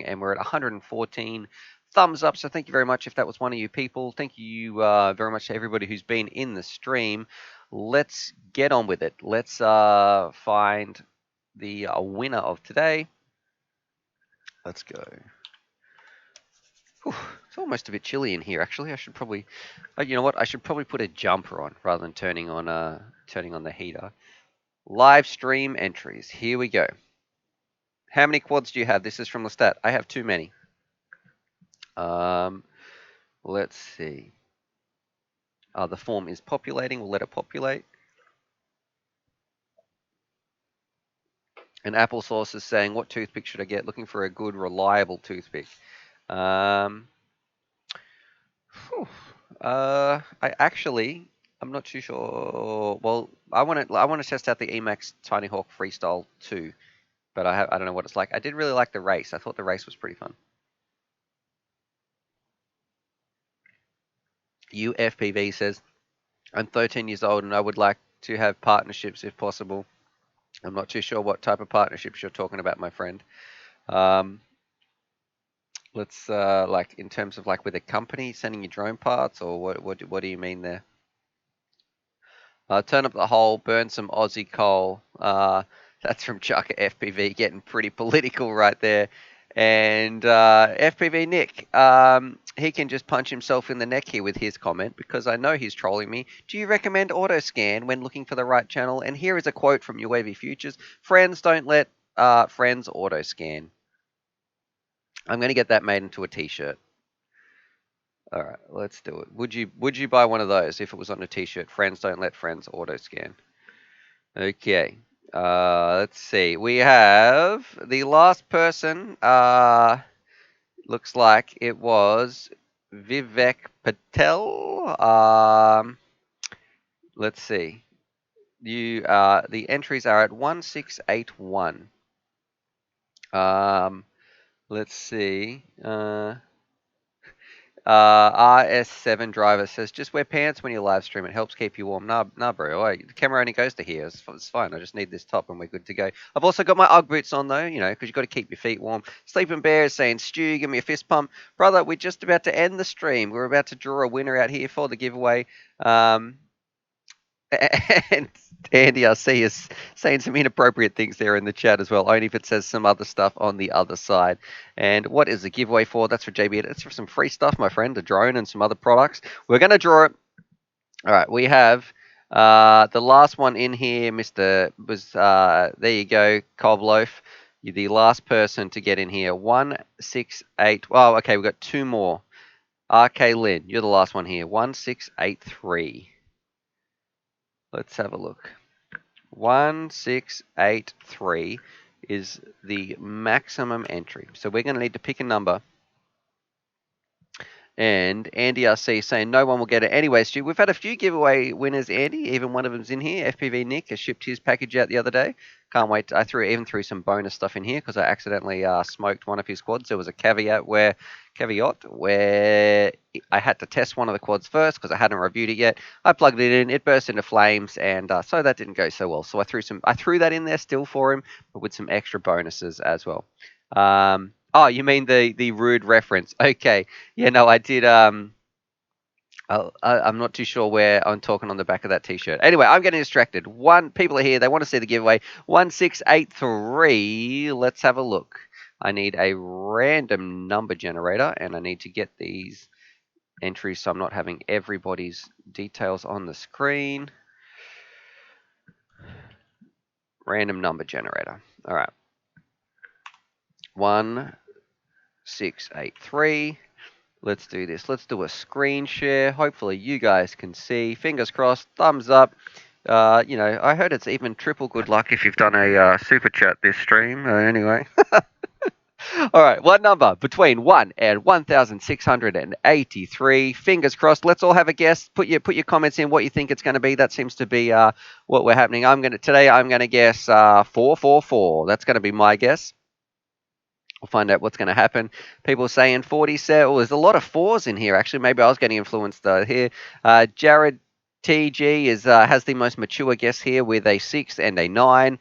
and we're at 114 thumbs up. So thank you very much if that was one of you people. Thank you very much to everybody who's been in the stream. Let's get on with it. Let's find the winner of today. Let's go. Whew, it's almost a bit chilly in here, actually. I should probably, you know what? I should probably put a jumper on rather than turning on the heater. Live stream entries. Here we go. How many quads do you have? This is from Lestat. I have too many. Let's see. The form is populating. We'll let it populate. And Applesauce is saying, what toothpick should I get? Looking for a good, reliable toothpick. I'm not too sure. Well, I want to test out the Emax Tinyhawk Freestyle 2, but I don't know what it's like. I did really like the race. I thought the race was pretty fun. UFPV says, I'm 13 years old and I would like to have partnerships if possible. I'm not too sure what type of partnerships you're talking about, my friend. Let's like in terms of like with a company sending you drone parts, or what do you mean there? Turn up the hole, burn some Aussie coal. That's from Chuck at FPV, getting pretty political right there. And FPV Nick, he can just punch himself in the neck here with his comment because I know he's trolling me. Do you recommend Autoscan when looking for the right channel? And here is a quote from UAV Futures. Friends don't let friends Autoscan. I'm going to get that made into a t-shirt. All right, let's do it. Would you buy one of those if it was on a t-shirt? Friends don't let friends Autoscan. Okay. Let's see. We have the last person. Looks like it was Vivek Patel. Let's see. The entries are at 1681. Let's see. RS7 driver says, just wear pants when you live stream. It helps keep you warm. Nah, bro. The camera only goes to here. It's fine. I just need this top and we're good to go. I've also got my UGG boots on, though, because you've got to keep your feet warm. Sleeping Bear is saying, Stu, give me a fist pump. Brother, we're just about to end the stream. We're about to draw a winner out here for the giveaway. And Andy, I see, is saying some inappropriate things there in the chat as well, only if it says some other stuff on the other side. And what is the giveaway for? That's for JB. It's for some free stuff, my friend, a drone and some other products. We're going to draw it. All right, we have the last one in here, there you go, Cobloaf. You're the last person to get in here. 168. Oh, okay, we've got two more. RK Lynn, you're the last one here. 1683. Let's have a look. 1683 is the maximum entry. So we're going to need to pick a number. And Andy RC saying no one will get it anyway, Stu. We've had a few giveaway winners, Andy. Even one of them's in here. FPV Nick has shipped his package out the other day. Can't wait. I threw some bonus stuff in here because I accidentally smoked one of his quads. There was a caveat where I had to test one of the quads first because I hadn't reviewed it yet. I plugged it in, it burst into flames, and so that didn't go so well. So I threw that in there still for him, but with some extra bonuses as well. Oh, you mean the rude reference? Okay, yeah, no, I did. I'm not too sure where I'm talking on the back of that T-shirt. Anyway, I'm getting distracted. People are here. They want to see the giveaway. 1683. Let's have a look. I need a random number generator, and I need to get these entries so I'm not having everybody's details on the screen. Random number generator. All right. 1683. Let's do this. Let's do a screen share. Hopefully you guys can see. Fingers crossed. Thumbs up. I heard it's even triple good luck if you've done a super chat this stream. Anyway. All right, what number between 1 and 1,683? Fingers crossed. Let's all have a guess. Put your comments in what you think it's going to be. That seems to be what we're happening. Today I'm going to guess 444. That's going to be my guess. We'll find out what's going to happen. People saying 47. Oh, there's a lot of fours in here, actually. Maybe I was getting influenced here. Jared TG has the most mature guess here with a 6 and a 9.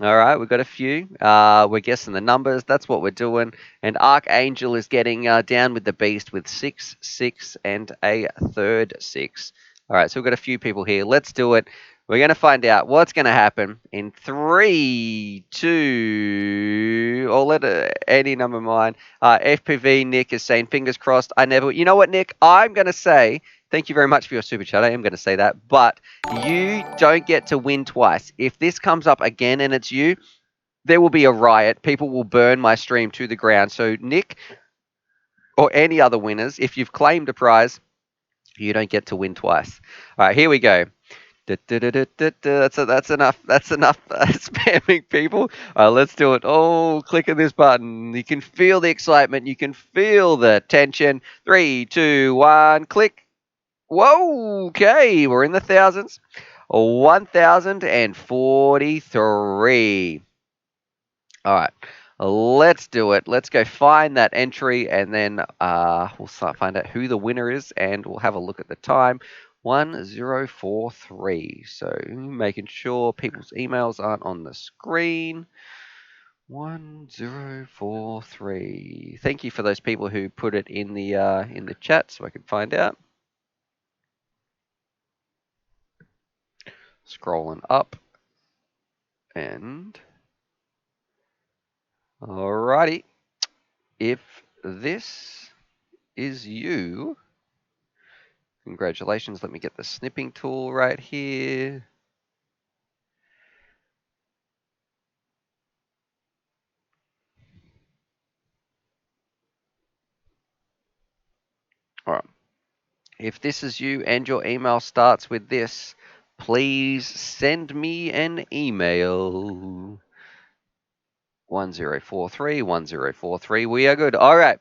All right, we've got a few. We're guessing the numbers. That's what we're doing. And Archangel is getting down with the beast with 6, 6, and a third 6. All right, so we've got a few people here. Let's do it. We're going to find out what's going to happen in 3, 2, or let any number mine. FPV Nick is saying, fingers crossed. You know what, Nick? I'm going to say, thank you very much for your super chat. I am going to say that. But you don't get to win twice. If this comes up again and it's you, there will be a riot. People will burn my stream to the ground. So, Nick, or any other winners, if you've claimed a prize, you don't get to win twice. All right, here we go. That's enough. That's enough spamming, people. All right, let's do it. Oh, clicking this button. You can feel the excitement. You can feel the tension. 3, 2, 1, click. Whoa, okay, we're in the thousands. 1,043. All right, let's do it. Let's go find that entry, and then we'll find out who the winner is, and we'll have a look at the time. 1043. So making sure people's emails aren't on the screen. 1043. Thank you for those people who put it in the chat so I can find out. Scrolling up. And alrighty. If this is you, congratulations. Let me get the snipping tool right here. All right. If this is you and your email starts with this, please send me an email. 1043, 1043. We are good. All right.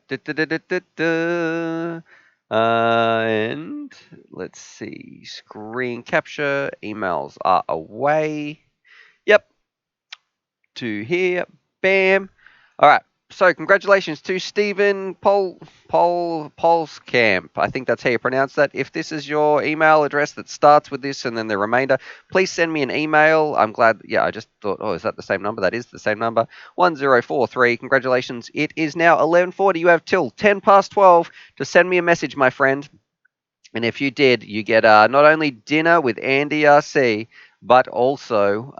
And let's see. Screen capture. Emails are away. Yep. To here. Bam. All right. So congratulations to Stephen Polskamp. I think that's how you pronounce that. If this is your email address that starts with this and then the remainder, please send me an email. I'm glad. Yeah, I just thought, oh, is that the same number? That is the same number. 1043. Congratulations. It is now 11:40. You have till 10 past 12 to send me a message, my friend. And if you did, you get not only dinner with Andy RC, but also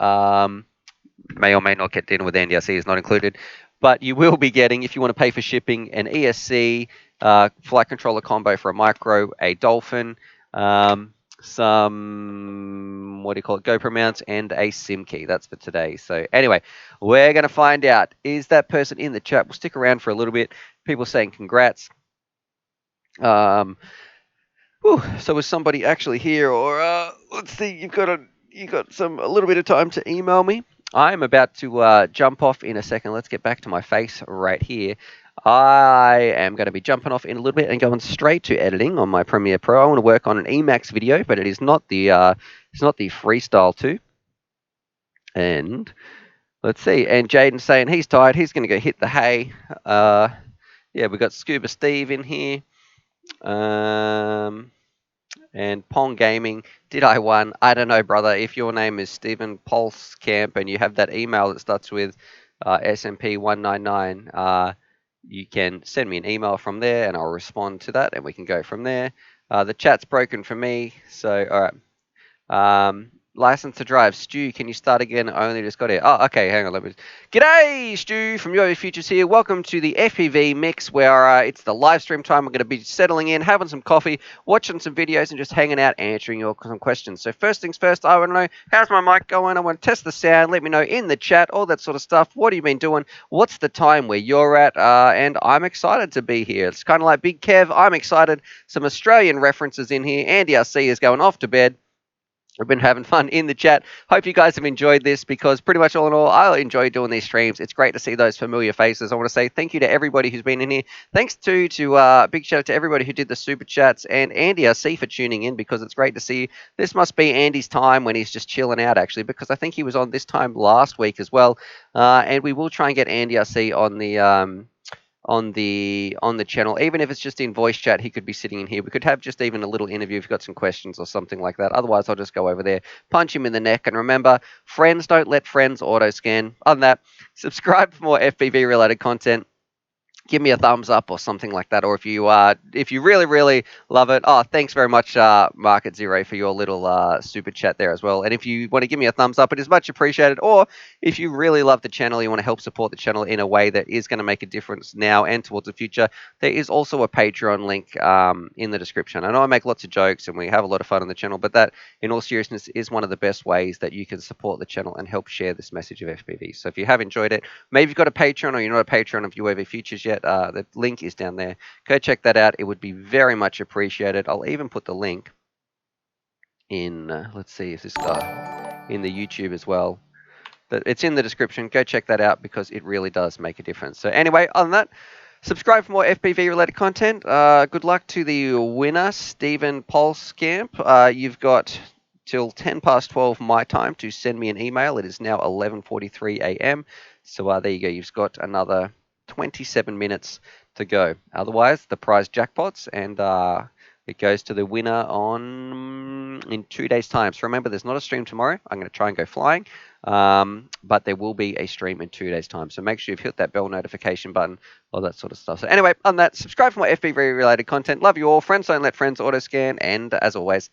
may or may not get dinner with Andy RC is not included. But you will be getting, if you want to pay for shipping, an ESC flight controller combo for a micro, a Dolphin, some, what do you call it, GoPro mounts, and a SIM key. That's for today. So anyway, we're going to find out, is that person in the chat? We'll stick around for a little bit. People saying congrats. So is somebody actually here? Or let's see, you got a little bit of time to email me. I'm about to jump off in a second. Let's get back to my face right here. I am going to be jumping off in a little bit and going straight to editing on my Premiere Pro. I want to work on an Emax video, but it is not the Freestyle 2. And let's see. And Jaden's saying he's tired. He's going to go hit the hay. Yeah, we got Scuba Steve in here. And Pong Gaming, did I won? I don't know, brother. If your name is Stephen Polskamp and you have that email that starts with SMP199, you can send me an email from there and I'll respond to that and we can go from there. The chat's broken for me, so all right. license to drive. Stu, can you start again? I only just got here. Oh, okay, hang on. G'day, Stu from UOV Futures here. Welcome to the FPV mix where it's the live stream time. We're going to be settling in, having some coffee, watching some videos, and just hanging out, answering some questions. So first things first, I want to know, how's my mic going? I want to test the sound. Let me know in the chat, all that sort of stuff. What have you been doing? What's the time where you're at? And I'm excited to be here. It's kind of like Big Kev. I'm excited. Some Australian references in here. Andy RC is going off to bed. We've been having fun in the chat. Hope you guys have enjoyed this because pretty much all in all, I enjoy doing these streams. It's great to see those familiar faces. I want to say thank you to everybody who's been in here. Thanks to big shout out to everybody who did the super chats and Andy RC for tuning in because it's great to see you. This must be Andy's time when he's just chilling out actually because I think he was on this time last week as well. And we will try and get Andy RC on the channel, even if it's just in voice chat. He could be sitting in here. We could have just even a little interview if you've got some questions or something like that. Otherwise, I'll just go over there, punch him in the neck, and remember, friends don't let friends auto scan. On that, subscribe for more FPV related content. Give me a thumbs up or something like that. Or if you really love it, oh, thanks very much, Market Zero, for your little super chat there as well. And if you want to give me a thumbs up, it is much appreciated. Or if you really love the channel, you want to help support the channel in a way that is going to make a difference now and towards the future, there is also a Patreon link in the description. I know I make lots of jokes and we have a lot of fun on the channel, but that, in all seriousness, is one of the best ways that you can support the channel and help share this message of FPV. So if you have enjoyed it, maybe you've got a Patreon or you're not a Patreon of UAV Futures yet, the link is down there. Go check that out. It would be very much appreciated. I'll even put the link in, let's see if this guy, in the YouTube as well. But it's in the description. Go check that out because it really does make a difference. So anyway, other than that, subscribe for more FPV related content. Good luck to the winner, Stephen Polskamp. You've got till 10 past 12 my time to send me an email. It is now 11:43 a.m. So there you go. You've got another 27 minutes to go. Otherwise, the prize jackpots, and it goes to the winner in 2 days' time. So remember, there's not a stream tomorrow. I'm going to try and go flying, but there will be a stream in 2 days' time. So make sure you've hit that bell notification button, all that sort of stuff. So anyway, on that, subscribe for more FPV related content. Love you all. Friends don't let friends auto scan, and as always,